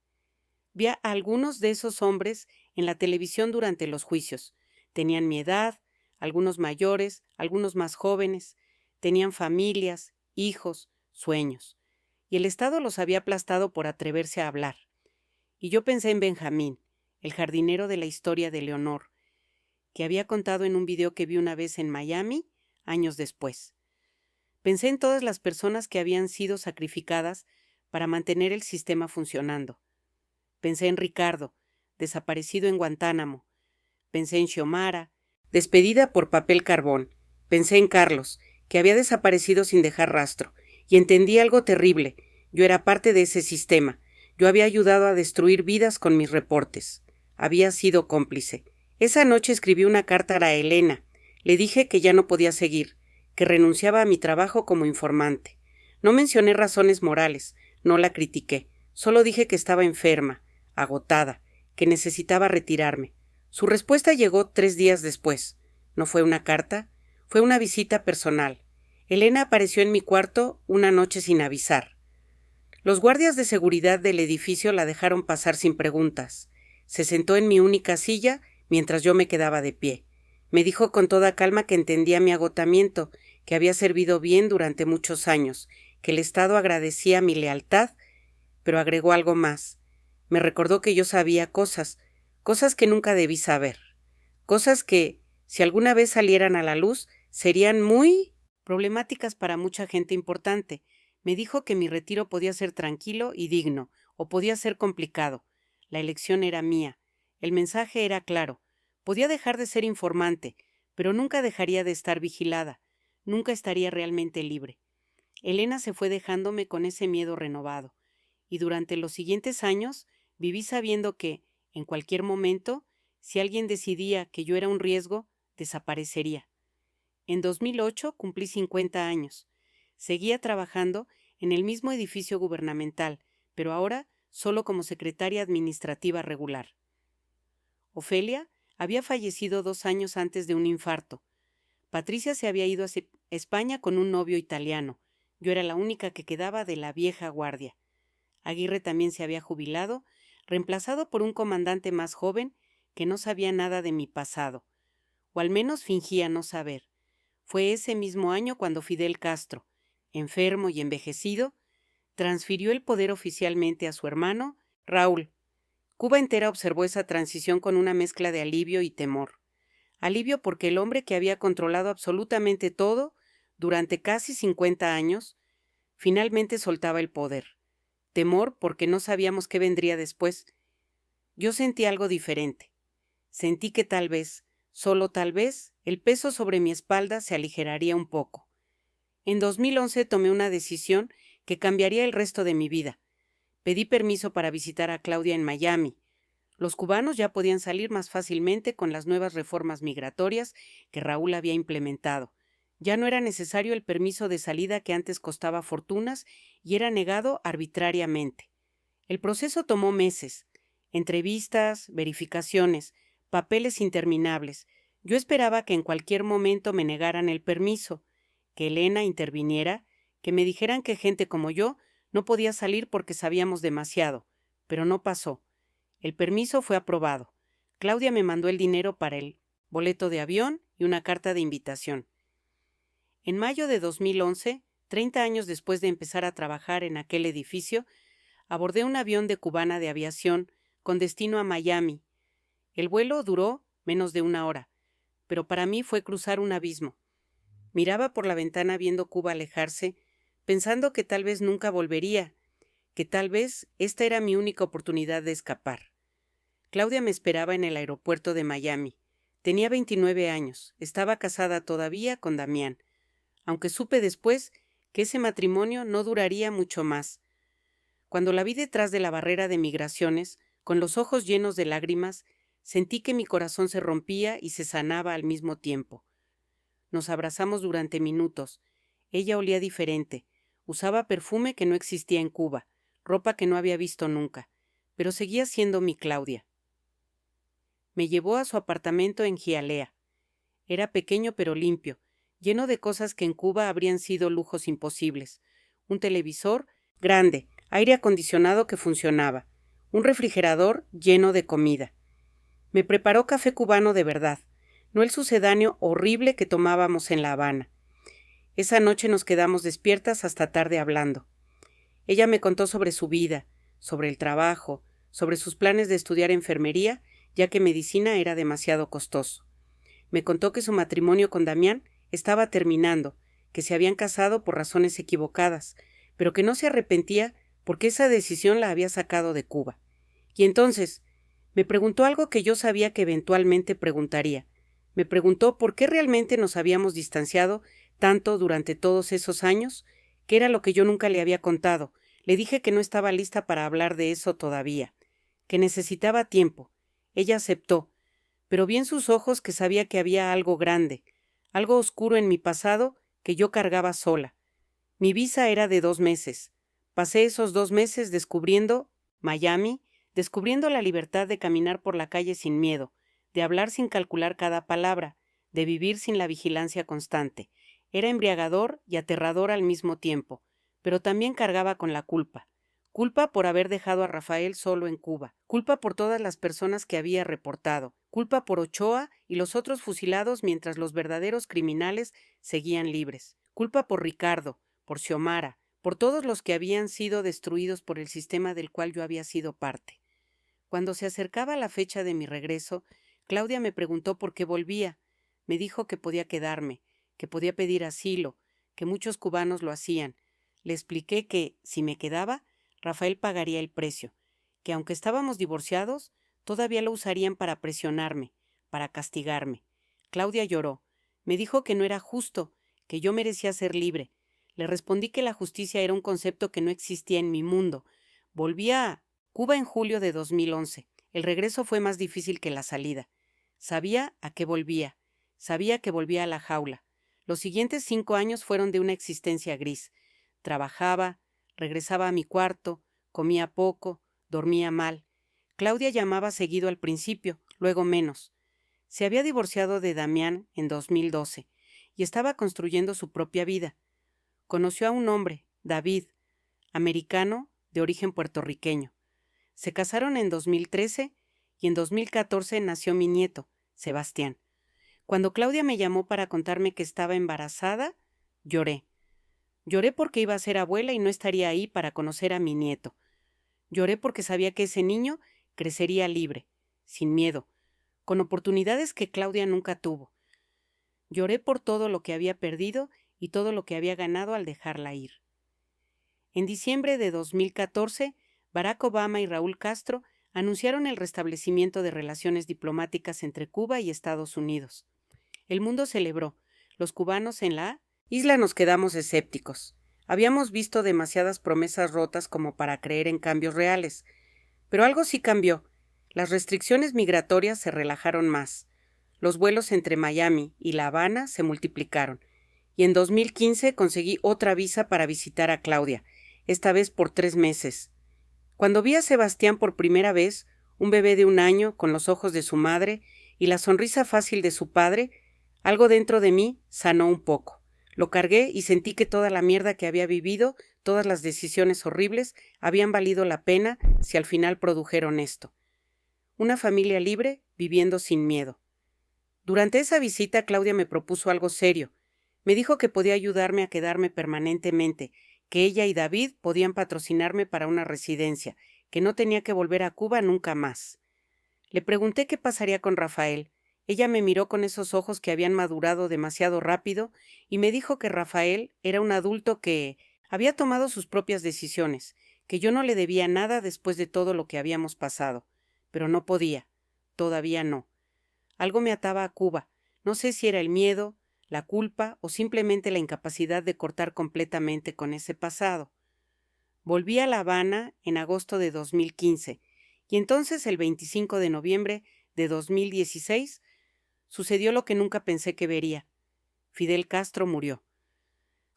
Vi a algunos de esos hombres en la televisión durante los juicios. Tenían mi edad, algunos mayores, algunos más jóvenes, tenían familias, hijos, sueños, y el Estado los había aplastado por atreverse a hablar. Y yo pensé en Benjamín, el jardinero de la historia de Leonor, que había contado en un video que vi una vez en Miami, años después. Pensé en todas las personas que habían sido sacrificadas para mantener el sistema funcionando. Pensé en Ricardo, desaparecido en Guantánamo. Pensé en Xiomara, despedida por papel carbón. Pensé en Carlos, que había desaparecido sin dejar rastro. Y entendí algo terrible. Yo era parte de ese sistema. Yo había ayudado a destruir vidas con mis reportes. Había sido cómplice. Esa noche escribí una carta a Elena. Le dije que ya no podía seguir, que renunciaba a mi trabajo como informante. No mencioné razones morales, no la critiqué. Solo dije que estaba enferma, agotada, que necesitaba retirarme. Su respuesta llegó 3 días después. No fue una carta, fue una visita personal. Elena apareció en mi cuarto una noche sin avisar. Los guardias de seguridad del edificio la dejaron pasar sin preguntas. Se sentó en mi única silla mientras yo me quedaba de pie. Me dijo con toda calma que entendía mi agotamiento, que había servido bien durante muchos años, que el Estado agradecía mi lealtad, pero agregó algo más. Me recordó que yo sabía cosas que nunca debí saber, cosas que, si alguna vez salieran a la luz, serían muy problemáticas para mucha gente importante. Me dijo que mi retiro podía ser tranquilo y digno, o podía ser complicado. La elección era mía. El mensaje era claro. Podía dejar de ser informante, pero nunca dejaría de estar vigilada. Nunca estaría realmente libre. Elena se fue dejándome con ese miedo renovado, y durante los siguientes años viví sabiendo que, en cualquier momento, si alguien decidía que yo era un riesgo, desaparecería. En 2008 cumplí 50 años. Seguía trabajando en el mismo edificio gubernamental, pero ahora solo como secretaria administrativa regular. Ofelia había fallecido 2 años antes de un infarto. Patricia se había ido a España con un novio italiano. Yo era la única que quedaba de la vieja guardia. Aguirre también se había jubilado, reemplazado por un comandante más joven que no sabía nada de mi pasado, o al menos fingía no saber. Fue ese mismo año cuando Fidel Castro, enfermo y envejecido, transfirió el poder oficialmente a su hermano, Raúl. Cuba entera observó esa transición con una mezcla de alivio y temor. Alivio porque el hombre que había controlado absolutamente todo durante casi 50 años, finalmente soltaba el poder. Temor porque no sabíamos qué vendría después. Yo sentí algo diferente. Sentí que tal vez, solo tal vez, el peso sobre mi espalda se aligeraría un poco. En 2011 tomé una decisión que cambiaría el resto de mi vida. Pedí permiso para visitar a Claudia en Miami. Los cubanos ya podían salir más fácilmente con las nuevas reformas migratorias que Raúl había implementado. Ya no era necesario el permiso de salida que antes costaba fortunas y era negado arbitrariamente. El proceso tomó meses. Entrevistas, verificaciones, papeles interminables. Yo esperaba que en cualquier momento me negaran el permiso, que Elena interviniera, que me dijeran que gente como yo no podía salir porque sabíamos demasiado, pero no pasó. El permiso fue aprobado. Claudia me mandó el dinero para el boleto de avión y una carta de invitación. En mayo de 2011, 30 años después de empezar a trabajar en aquel edificio, abordé un avión de Cubana de Aviación con destino a Miami. El vuelo duró menos de 1 hora, pero para mí fue cruzar un abismo. Miraba por la ventana viendo Cuba alejarse, pensando que tal vez nunca volvería, que tal vez esta era mi única oportunidad de escapar. Claudia me esperaba en el aeropuerto de Miami. Tenía 29 años, estaba casada todavía con Damián, aunque supe después que ese matrimonio no duraría mucho más. Cuando la vi detrás de la barrera de migraciones, con los ojos llenos de lágrimas, sentí que mi corazón se rompía y se sanaba al mismo tiempo. Nos abrazamos durante minutos. Ella olía diferente. Usaba perfume que no existía en Cuba, ropa que no había visto nunca, pero seguía siendo mi Claudia. Me llevó a su apartamento en Hialeah. Era pequeño pero limpio, lleno de cosas que en Cuba habrían sido lujos imposibles. Un televisor grande, aire acondicionado que funcionaba, un refrigerador lleno de comida. Me preparó café cubano de verdad, no el sucedáneo horrible que tomábamos en La Habana. Esa noche nos quedamos despiertas hasta tarde hablando. Ella me contó sobre su vida, sobre el trabajo, sobre sus planes de estudiar enfermería, ya que medicina era demasiado costoso. Me contó que su matrimonio con Damián estaba terminando, que se habían casado por razones equivocadas, pero que no se arrepentía porque esa decisión la había sacado de Cuba. Y entonces me preguntó algo que yo sabía que eventualmente preguntaría. Me preguntó por qué realmente nos habíamos distanciado tanto durante todos esos años, que era lo que yo nunca le había contado. Le dije que no estaba lista para hablar de eso todavía, que necesitaba tiempo. Ella aceptó, pero vi en sus ojos que sabía que había algo grande, algo oscuro en mi pasado que yo cargaba sola. Mi visa era de 2 meses. Pasé esos 2 meses descubriendo Miami, descubriendo la libertad de caminar por la calle sin miedo, de hablar sin calcular cada palabra, de vivir sin la vigilancia constante. Era embriagador y aterrador al mismo tiempo, pero también cargaba con la culpa. Culpa por haber dejado a Rafael solo en Cuba, culpa por todas las personas que había reportado, culpa por Ochoa y los otros fusilados mientras los verdaderos criminales seguían libres, culpa por Ricardo, por Xiomara, por todos los que habían sido destruidos por el sistema del cual yo había sido parte. Cuando se acercaba la fecha de mi regreso, Claudia me preguntó por qué volvía. Me dijo que podía quedarme, que podía pedir asilo, que muchos cubanos lo hacían. Le expliqué que, si me quedaba, Rafael pagaría el precio, que aunque estábamos divorciados, todavía lo usarían para presionarme, para castigarme. Claudia lloró. Me dijo que no era justo, que yo merecía ser libre. Le respondí que la justicia era un concepto que no existía en mi mundo. Volví a Cuba en julio de 2011. El regreso fue más difícil que la salida. Sabía a qué volvía. Sabía que volvía a la jaula. Los siguientes 5 años fueron de una existencia gris. Trabajaba, regresaba a mi cuarto, comía poco, dormía mal. Claudia llamaba seguido al principio, luego menos. Se había divorciado de Damián en 2012 y estaba construyendo su propia vida. Conoció a un hombre, David, americano de origen puertorriqueño. Se casaron en 2013 y en 2014 nació mi nieto, Sebastián. Cuando Claudia me llamó para contarme que estaba embarazada, lloré. Lloré porque iba a ser abuela y no estaría ahí para conocer a mi nieto. Lloré porque sabía que ese niño crecería libre, sin miedo, con oportunidades que Claudia nunca tuvo. Lloré por todo lo que había perdido y todo lo que había ganado al dejarla ir. En diciembre de 2014, Barack Obama y Raúl Castro anunciaron el restablecimiento de relaciones diplomáticas entre Cuba y Estados Unidos. El mundo celebró. Los cubanos en la isla nos quedamos escépticos. Habíamos visto demasiadas promesas rotas como para creer en cambios reales. Pero algo sí cambió. Las restricciones migratorias se relajaron más. Los vuelos entre Miami y La Habana se multiplicaron. Y en 2015 conseguí otra visa para visitar a Claudia, esta vez por 3 meses. Cuando vi a Sebastián por primera vez, un bebé de 1 año con los ojos de su madre y la sonrisa fácil de su padre, algo dentro de mí sanó un poco. Lo cargué y sentí que toda la mierda que había vivido, todas las decisiones horribles, habían valido la pena si al final produjeron esto. Una familia libre viviendo sin miedo. Durante esa visita Claudia me propuso algo serio. Me dijo que podía ayudarme a quedarme permanentemente, que ella y David podían patrocinarme para una residencia, que no tenía que volver a Cuba nunca más. Le pregunté qué pasaría con Rafael. Ella me miró con esos ojos que habían madurado demasiado rápido y me dijo que Rafael era un adulto que había tomado sus propias decisiones, que yo no le debía nada después de todo lo que habíamos pasado. Pero no podía. Todavía no. Algo me ataba a Cuba. No sé si era el miedo, la culpa o simplemente la incapacidad de cortar completamente con ese pasado. Volví a La Habana en agosto de 2015 y entonces el 25 de noviembre de 2016 sucedió lo que nunca pensé que vería. Fidel Castro murió.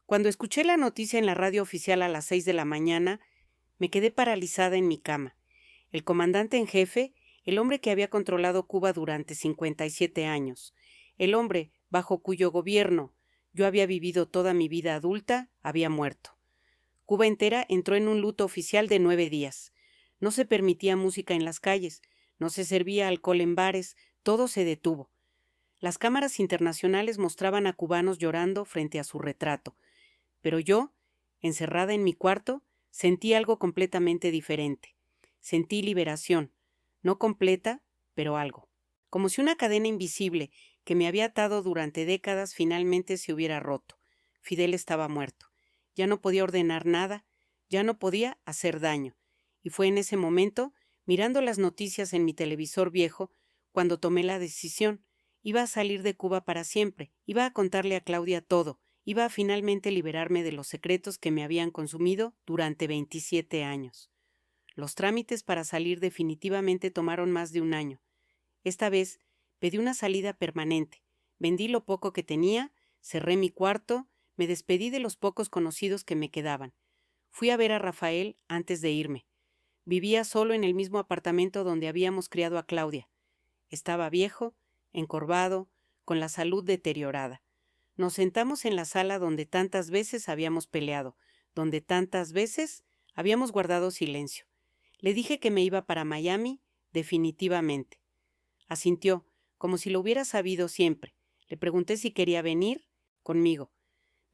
Cuando escuché la noticia en la radio oficial a las 6 de la mañana, me quedé paralizada en mi cama. El comandante en jefe, el hombre que había controlado Cuba durante 57 años, el hombre bajo cuyo gobierno yo había vivido toda mi vida adulta, había muerto. Cuba entera entró en un luto oficial de 9 días. No se permitía música en las calles, no se servía alcohol en bares, todo se detuvo. Las cámaras internacionales mostraban a cubanos llorando frente a su retrato, pero yo, encerrada en mi cuarto, sentí algo completamente diferente. Sentí liberación, no completa, pero algo. Como si una cadena invisible que me había atado durante décadas finalmente se hubiera roto. Fidel estaba muerto. Ya no podía ordenar nada, ya no podía hacer daño. Y fue en ese momento, mirando las noticias en mi televisor viejo, cuando tomé la decisión. Iba a salir de Cuba para siempre, iba a contarle a Claudia todo, iba a finalmente liberarme de los secretos que me habían consumido durante 27 años. Los trámites para salir definitivamente tomaron más de un año. Esta vez pedí una salida permanente, vendí lo poco que tenía, cerré mi cuarto, me despedí de los pocos conocidos que me quedaban. Fui a ver a Rafael antes de irme. Vivía solo en el mismo apartamento donde habíamos criado a Claudia. Estaba viejo, encorvado, con la salud deteriorada. Nos sentamos en la sala donde tantas veces habíamos peleado, donde tantas veces habíamos guardado silencio. Le dije que me iba para Miami, definitivamente. Asintió, como si lo hubiera sabido siempre. Le pregunté si quería venir conmigo.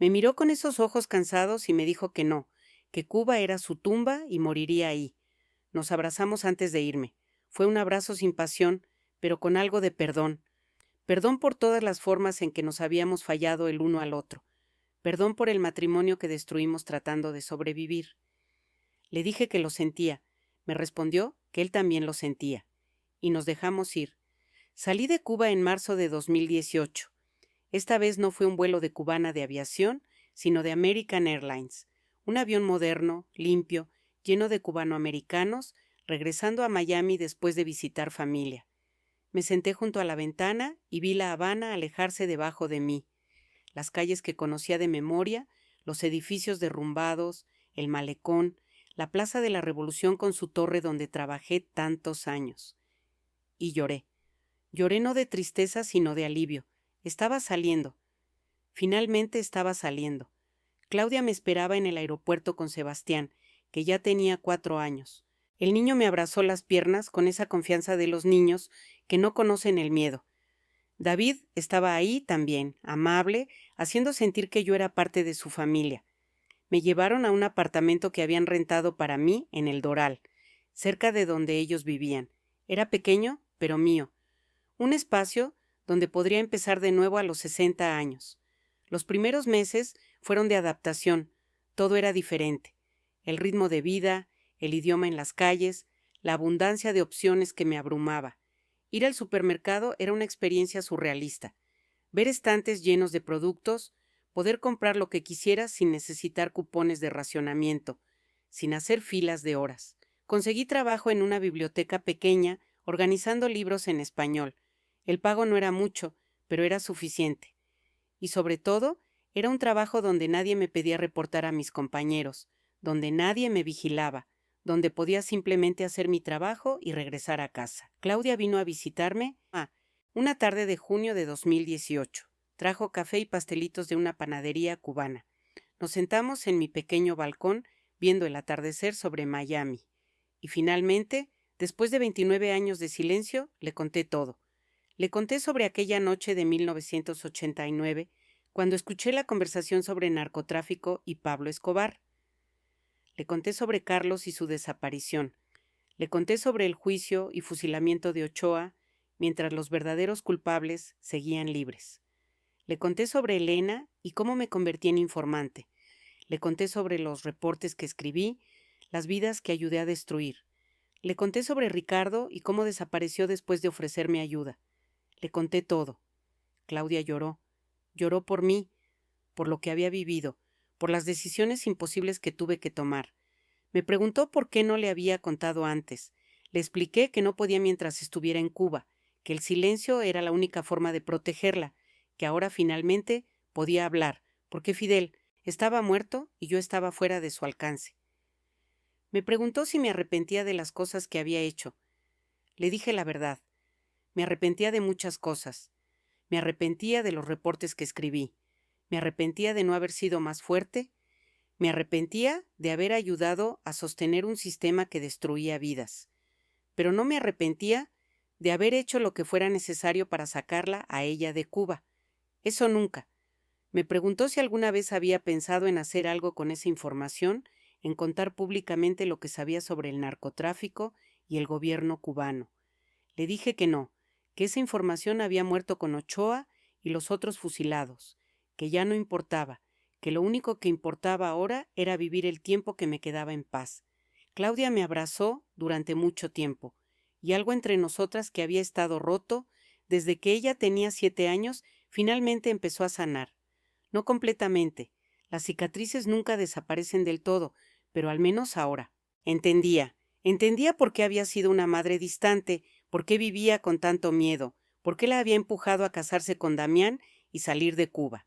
Me miró con esos ojos cansados y me dijo que no, que Cuba era su tumba y moriría ahí. Nos abrazamos antes de irme. Fue un abrazo sin pasión, pero con algo de perdón. Perdón por todas las formas en que nos habíamos fallado el uno al otro. Perdón por el matrimonio que destruimos tratando de sobrevivir. Le dije que lo sentía. Me respondió que él también lo sentía. Y nos dejamos ir. Salí de Cuba en marzo de 2018. Esta vez no fue un vuelo de Cubana de aviación, sino de American Airlines. Un avión moderno, limpio, lleno de cubanoamericanos, regresando a Miami después de visitar familia. Me senté junto a la ventana y vi La Habana alejarse debajo de mí. Las calles que conocía de memoria, los edificios derrumbados, el malecón, la Plaza de la Revolución con su torre donde trabajé tantos años. Y lloré. Lloré no de tristeza, sino de alivio. Estaba saliendo. Finalmente estaba saliendo. Claudia me esperaba en el aeropuerto con Sebastián, que ya tenía 4 años. El niño me abrazó las piernas con esa confianza de los niños que no conocen el miedo. David estaba ahí también, amable, haciendo sentir que yo era parte de su familia. Me llevaron a un apartamento que habían rentado para mí en el Doral, cerca de donde ellos vivían. Era pequeño, pero mío. Un espacio donde podría empezar de nuevo a los 60 años. Los primeros meses fueron de adaptación. Todo era diferente. El ritmo de vida, el idioma en las calles, la abundancia de opciones que me abrumaba. Ir al supermercado era una experiencia surrealista. Ver estantes llenos de productos, poder comprar lo que quisiera sin necesitar cupones de racionamiento, sin hacer filas de horas. Conseguí trabajo en una biblioteca pequeña, organizando libros en español. El pago no era mucho, pero era suficiente. Y sobre todo, era un trabajo donde nadie me pedía reportar a mis compañeros, donde nadie me vigilaba, donde podía simplemente hacer mi trabajo y regresar a casa. Claudia vino a visitarme una tarde de junio de 2018. Trajo café y pastelitos de una panadería cubana. Nos sentamos en mi pequeño balcón viendo el atardecer sobre Miami. Y finalmente, después de 29 años de silencio, le conté todo. Le conté sobre aquella noche de 1989, cuando escuché la conversación sobre narcotráfico y Pablo Escobar. Le conté sobre Carlos y su desaparición. Le conté sobre el juicio y fusilamiento de Ochoa, mientras los verdaderos culpables seguían libres. Le conté sobre Elena y cómo me convertí en informante. Le conté sobre los reportes que escribí, las vidas que ayudé a destruir. Le conté sobre Ricardo y cómo desapareció después de ofrecerme ayuda. Le conté todo. Claudia lloró. Lloró por mí, por lo que había vivido, por las decisiones imposibles que tuve que tomar. Me preguntó por qué no le había contado antes. Le expliqué que no podía mientras estuviera en Cuba, que el silencio era la única forma de protegerla, que ahora finalmente podía hablar, porque Fidel estaba muerto y yo estaba fuera de su alcance. Me preguntó si me arrepentía de las cosas que había hecho. Le dije la verdad. Me arrepentía de muchas cosas. Me arrepentía de los reportes que escribí. Me arrepentía de no haber sido más fuerte. Me arrepentía de haber ayudado a sostener un sistema que destruía vidas, pero no me arrepentía de haber hecho lo que fuera necesario para sacarla a ella de Cuba. Eso nunca. Me preguntó si alguna vez había pensado en hacer algo con esa información, en contar públicamente lo que sabía sobre el narcotráfico y el gobierno cubano. Le dije que no, que esa información había muerto con Ochoa y los otros fusilados, que ya no importaba, que lo único que importaba ahora era vivir el tiempo que me quedaba en paz. Claudia me abrazó durante mucho tiempo, y algo entre nosotras que había estado roto, desde que ella tenía 7 años, finalmente empezó a sanar. No completamente. Las cicatrices nunca desaparecen del todo, pero al menos ahora. Entendía por qué había sido una madre distante, por qué vivía con tanto miedo, por qué la había empujado a casarse con Damián y salir de Cuba.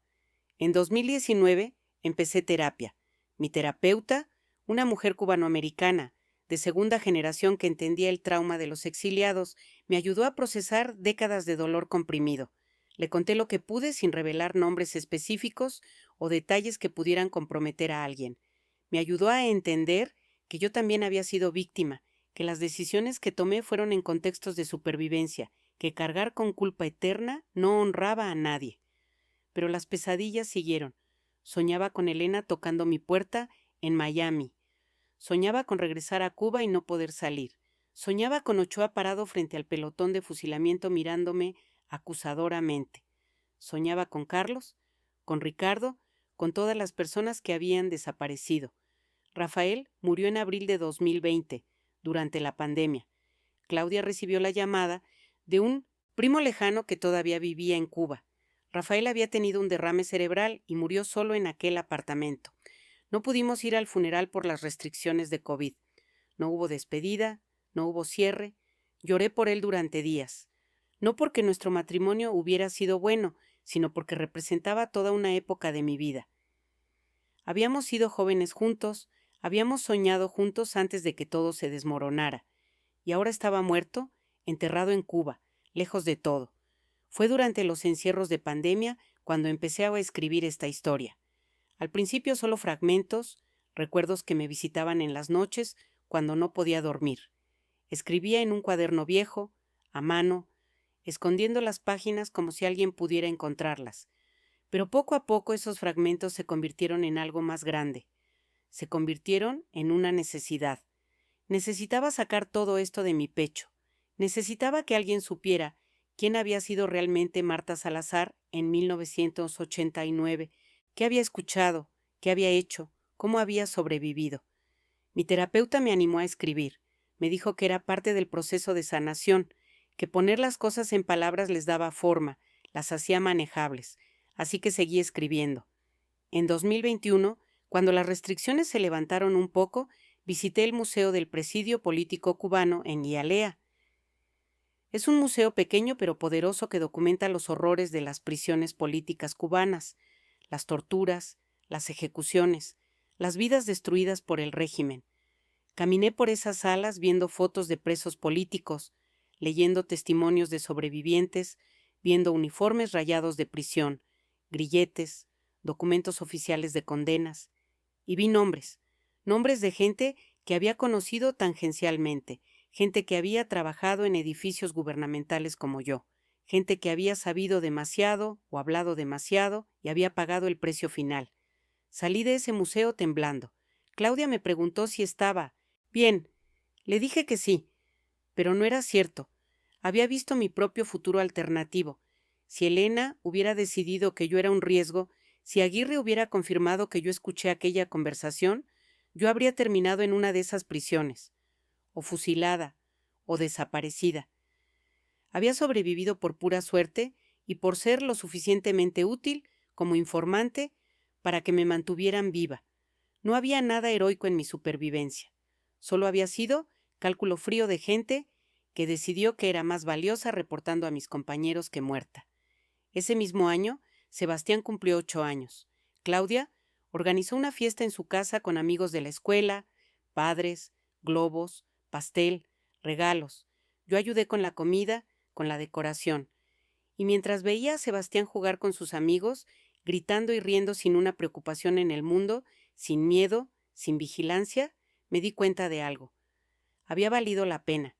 En 2019 empecé terapia. Mi terapeuta, una mujer cubanoamericana, de segunda generación que entendía el trauma de los exiliados, me ayudó a procesar décadas de dolor comprimido. Le conté lo que pude sin revelar nombres específicos o detalles que pudieran comprometer a alguien. Me ayudó a entender que yo también había sido víctima, que las decisiones que tomé fueron en contextos de supervivencia, que cargar con culpa eterna no honraba a nadie. Pero las pesadillas siguieron. Soñaba con Elena tocando mi puerta en Miami. Soñaba con regresar a Cuba y no poder salir. Soñaba con Ochoa parado frente al pelotón de fusilamiento mirándome acusadoramente. Soñaba con Carlos, con Ricardo, con todas las personas que habían desaparecido. Rafael murió en abril de 2020, durante la pandemia. Claudia recibió la llamada de un primo lejano que todavía vivía en Cuba. Rafael había tenido un derrame cerebral y murió solo en aquel apartamento. No pudimos ir al funeral por las restricciones de COVID. No hubo despedida, no hubo cierre. Lloré por él durante días. No porque nuestro matrimonio hubiera sido bueno, sino porque representaba toda una época de mi vida. Habíamos sido jóvenes juntos, habíamos soñado juntos antes de que todo se desmoronara. Y ahora estaba muerto, enterrado en Cuba, lejos de todo. Fue durante los encierros de pandemia cuando empecé a escribir esta historia. Al principio solo fragmentos, recuerdos que me visitaban en las noches cuando no podía dormir. Escribía en un cuaderno viejo, a mano, escondiendo las páginas como si alguien pudiera encontrarlas. Pero poco a poco esos fragmentos se convirtieron en algo más grande. Se convirtieron en una necesidad. Necesitaba sacar todo esto de mi pecho. Necesitaba que alguien supiera quién había sido realmente Marta Salazar en 1989, qué había escuchado, qué había hecho, cómo había sobrevivido. Mi terapeuta me animó a escribir. Me dijo que era parte del proceso de sanación, que poner las cosas en palabras les daba forma, las hacía manejables. Así que seguí escribiendo. En 2021, cuando las restricciones se levantaron un poco, visité el Museo del Presidio Político Cubano en Hialeah. Es un museo pequeño pero poderoso que documenta los horrores de las prisiones políticas cubanas, las torturas, las ejecuciones, las vidas destruidas por el régimen. Caminé por esas salas viendo fotos de presos políticos, leyendo testimonios de sobrevivientes, viendo uniformes rayados de prisión, grilletes, documentos oficiales de condenas, y vi nombres de gente que había conocido tangencialmente, gente que había trabajado en edificios gubernamentales como yo, gente que había sabido demasiado o hablado demasiado y había pagado el precio final. Salí de ese museo temblando. Claudia me preguntó si estaba bien. Le dije que sí, pero no era cierto. Había visto mi propio futuro alternativo. Si Elena hubiera decidido que yo era un riesgo, si Aguirre hubiera confirmado que yo escuché aquella conversación, yo habría terminado en una de esas prisiones, o fusilada, o desaparecida. Había sobrevivido por pura suerte y por ser lo suficientemente útil como informante para que me mantuvieran viva. No había nada heroico en mi supervivencia. Solo había sido cálculo frío de gente que decidió que era más valiosa reportando a mis compañeros que muerta. Ese mismo año, Sebastián cumplió 8 años. Claudia organizó una fiesta en su casa con amigos de la escuela, padres, globos, pastel, regalos. Yo ayudé con la comida, con la decoración. Y mientras veía a Sebastián jugar con sus amigos, gritando y riendo sin una preocupación en el mundo, sin miedo, sin vigilancia, me di cuenta de algo. Había valido la pena.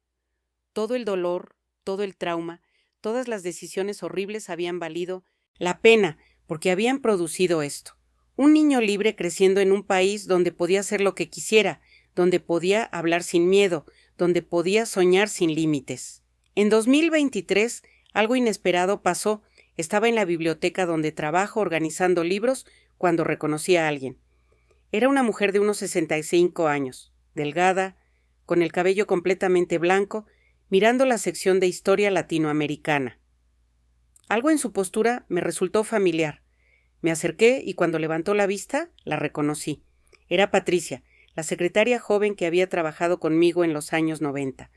Todo el dolor, todo el trauma, todas las decisiones horribles habían valido la pena porque habían producido esto. Un niño libre creciendo en un país donde podía hacer lo que quisiera, donde podía hablar sin miedo, donde podía soñar sin límites. En 2023, algo inesperado pasó. Estaba en la biblioteca donde trabajo organizando libros cuando reconocí a alguien. Era una mujer de unos 65 años, delgada, con el cabello completamente blanco, mirando la sección de historia latinoamericana. Algo en su postura me resultó familiar. Me acerqué y cuando levantó la vista, la reconocí. Era Patricia, la secretaria joven que había trabajado conmigo en los años 90,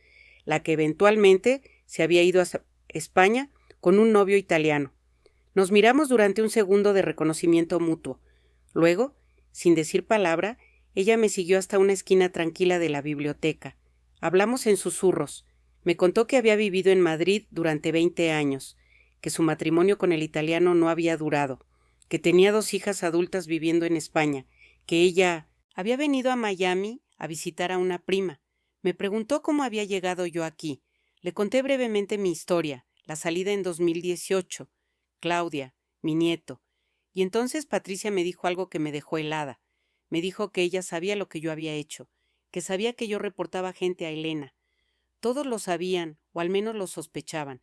la que eventualmente se había ido a España con un novio italiano. Nos miramos durante un segundo de reconocimiento mutuo. Luego, sin decir palabra, ella me siguió hasta una esquina tranquila de la biblioteca. Hablamos en susurros. Me contó que había vivido en Madrid durante 20 años, que su matrimonio con el italiano no había durado, que tenía 2 hijas adultas viviendo en España, que ella había venido a Miami a visitar a una prima. Me preguntó cómo había llegado yo aquí. Le conté brevemente mi historia, la salida en 2018, Claudia, mi nieto. Y entonces Patricia me dijo algo que me dejó helada. Me dijo que ella sabía lo que yo había hecho, que sabía que yo reportaba gente a Elena. Todos lo sabían, o al menos lo sospechaban.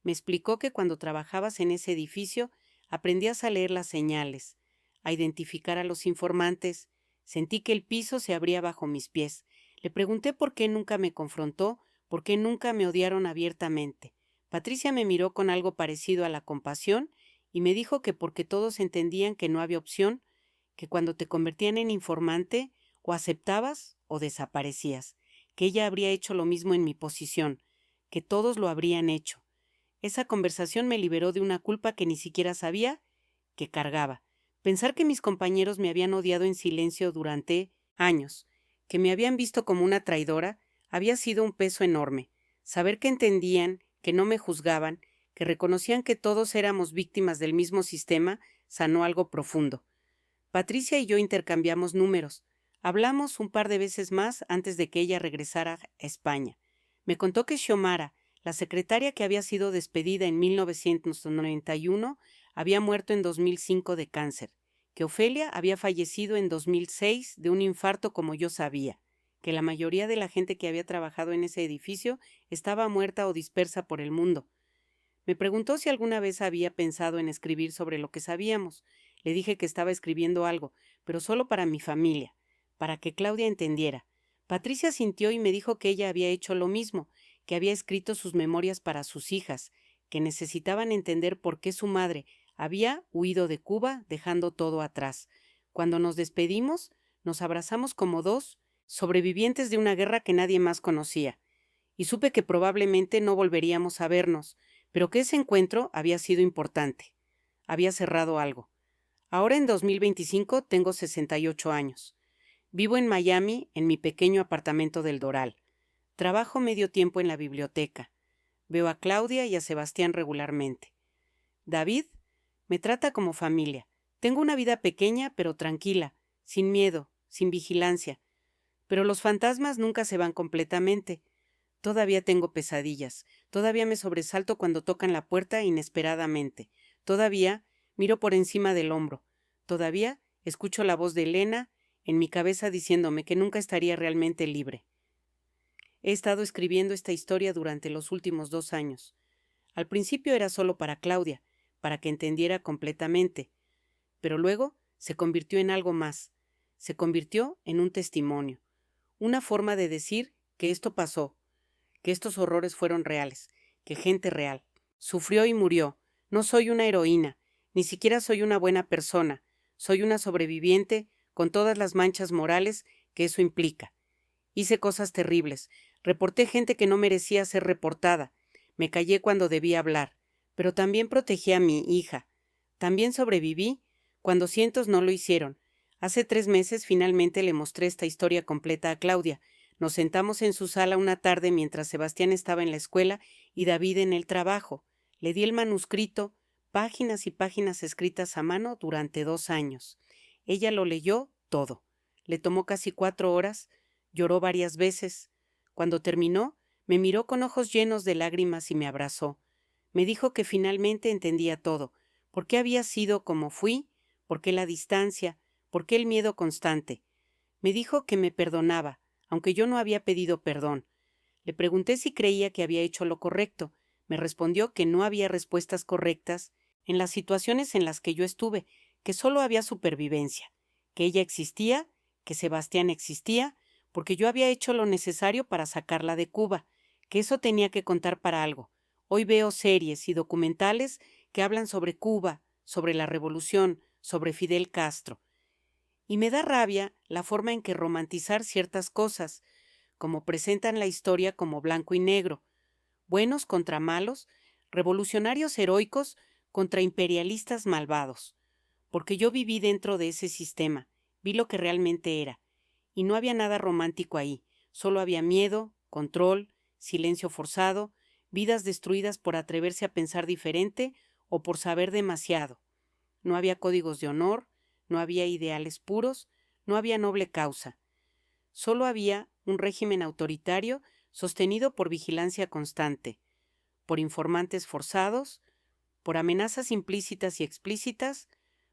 Me explicó que cuando trabajabas en ese edificio, aprendías a leer las señales, a identificar a los informantes. Sentí que el piso se abría bajo mis pies. Le pregunté por qué nunca me confrontó, por qué nunca me odiaron abiertamente. Patricia me miró con algo parecido a la compasión y me dijo que porque todos entendían que no había opción, que cuando te convertían en informante, o aceptabas o desaparecías, que ella habría hecho lo mismo en mi posición, que todos lo habrían hecho. Esa conversación me liberó de una culpa que ni siquiera sabía que cargaba. Pensar que mis compañeros me habían odiado en silencio durante años, que me habían visto como una traidora, había sido un peso enorme. Saber que entendían, que no me juzgaban, que reconocían que todos éramos víctimas del mismo sistema, sanó algo profundo. Patricia y yo intercambiamos números. Hablamos un par de veces más antes de que ella regresara a España. Me contó que Xiomara, la secretaria que había sido despedida en 1991, había muerto en 2005 de cáncer, que Ofelia había fallecido en 2006 de un infarto como yo sabía, que la mayoría de la gente que había trabajado en ese edificio estaba muerta o dispersa por el mundo. Me preguntó si alguna vez había pensado en escribir sobre lo que sabíamos. Le dije que estaba escribiendo algo, pero solo para mi familia, para que Claudia entendiera. Patricia sintió y me dijo que ella había hecho lo mismo, que había escrito sus memorias para sus hijas, que necesitaban entender por qué su madre había huido de Cuba dejando todo atrás. Cuando nos despedimos, nos abrazamos como 2 sobrevivientes de una guerra que nadie más conocía, y supe que probablemente no volveríamos a vernos, pero que ese encuentro había sido importante. Había cerrado algo. Ahora en 2025 tengo 68 años. Vivo en Miami, en mi pequeño apartamento del Doral. Trabajo medio tiempo en la biblioteca. Veo a Claudia y a Sebastián regularmente. David me trata como familia. Tengo una vida pequeña pero tranquila, sin miedo, sin vigilancia. Pero los fantasmas nunca se van completamente. Todavía tengo pesadillas. Todavía me sobresalto cuando tocan la puerta inesperadamente. Todavía miro por encima del hombro. Todavía escucho la voz de Elena en mi cabeza diciéndome que nunca estaría realmente libre. He estado escribiendo esta historia durante los últimos 2 años. Al principio era solo para Claudia, para que entendiera completamente, pero luego se convirtió en algo más. Se convirtió en un testimonio, una forma de decir que esto pasó, que estos horrores fueron reales, que gente real sufrió y murió. No soy una heroína, ni siquiera soy una buena persona. Soy una sobreviviente con todas las manchas morales que eso implica. Hice cosas terribles. Reporté gente que no merecía ser reportada. Me callé cuando debía hablar. Pero también protegí a mi hija. También sobreviví cuando cientos no lo hicieron. Hace 3 meses finalmente le mostré esta historia completa a Claudia. Nos sentamos en su sala una tarde mientras Sebastián estaba en la escuela y David en el trabajo. Le di el manuscrito, páginas y páginas escritas a mano durante 2 años. Ella lo leyó todo. Le tomó casi 4 horas, lloró varias veces. Cuando terminó, me miró con ojos llenos de lágrimas y me abrazó. Me dijo que finalmente entendía todo, por qué había sido como fui, por qué la distancia, por qué el miedo constante. Me dijo que me perdonaba, aunque yo no había pedido perdón. Le pregunté si creía que había hecho lo correcto. Me respondió que no había respuestas correctas en las situaciones en las que yo estuve, que solo había supervivencia, que ella existía, que Sebastián existía, porque yo había hecho lo necesario para sacarla de Cuba, que eso tenía que contar para algo. Hoy veo series y documentales que hablan sobre Cuba, sobre la revolución, sobre Fidel Castro. Y me da rabia la forma en que romantizar ciertas cosas, como presentan la historia como blanco y negro, buenos contra malos, revolucionarios heroicos contra imperialistas malvados. Porque yo viví dentro de ese sistema, vi lo que realmente era, y no había nada romántico ahí, solo había miedo, control, silencio forzado, vidas destruidas por atreverse a pensar diferente o por saber demasiado. No había códigos de honor, no había ideales puros, no había noble causa. Solo había un régimen autoritario sostenido por vigilancia constante, por informantes forzados, por amenazas implícitas y explícitas,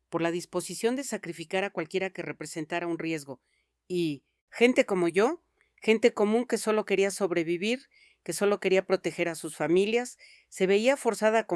por la disposición de sacrificar a cualquiera que representara un riesgo, y gente como yo, gente común que solo quería sobrevivir, que solo quería proteger a sus familias, se veía forzada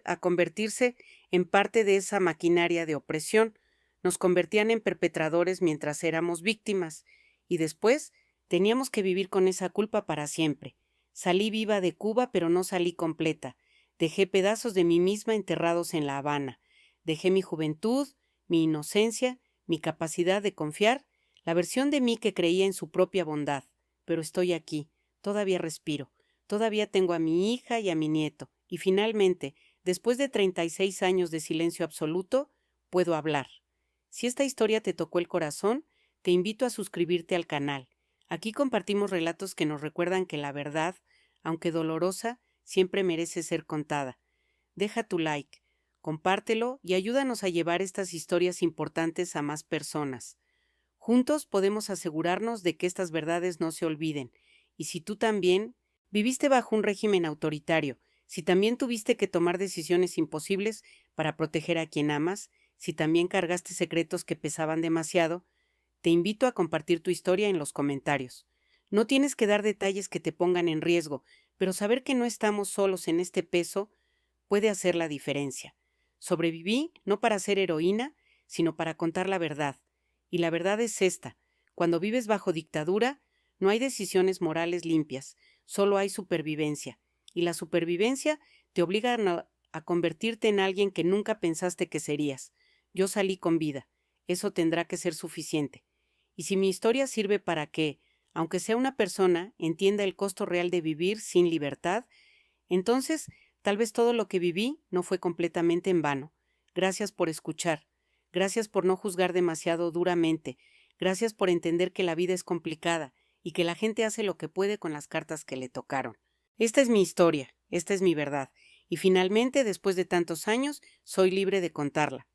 a convertirse en parte de esa maquinaria de opresión. Nos convertían en perpetradores mientras éramos víctimas, y después teníamos que vivir con esa culpa para siempre. Salí viva de Cuba, pero no salí completa. Dejé pedazos de mí misma enterrados en La Habana. Dejé mi juventud, mi inocencia, mi capacidad de confiar, la versión de mí que creía en su propia bondad. Pero estoy aquí, todavía respiro, todavía tengo a mi hija y a mi nieto, y finalmente, después de 36 años de silencio absoluto, puedo hablar. Si esta historia te tocó el corazón, te invito a suscribirte al canal. Aquí compartimos relatos que nos recuerdan que la verdad, aunque dolorosa, siempre merece ser contada. Deja tu like, compártelo y ayúdanos a llevar estas historias importantes a más personas. Juntos podemos asegurarnos de que estas verdades no se olviden. Y si tú también viviste bajo un régimen autoritario, si también tuviste que tomar decisiones imposibles para proteger a quien amas, si también cargaste secretos que pesaban demasiado, te invito a compartir tu historia en los comentarios. No tienes que dar detalles que te pongan en riesgo, pero saber que no estamos solos en este peso puede hacer la diferencia. Sobreviví no para ser heroína, sino para contar la verdad. Y la verdad es esta: cuando vives bajo dictadura, no hay decisiones morales limpias, solo hay supervivencia. Y la supervivencia te obliga a convertirte en alguien que nunca pensaste que serías. Yo salí con vida. Eso tendrá que ser suficiente. Y si mi historia sirve para que, aunque sea una persona, entienda el costo real de vivir sin libertad, entonces tal vez todo lo que viví no fue completamente en vano. Gracias por escuchar. Gracias por no juzgar demasiado duramente. Gracias por entender que la vida es complicada y que la gente hace lo que puede con las cartas que le tocaron. Esta es mi historia, esta es mi verdad. Y finalmente, después de tantos años, soy libre de contarla.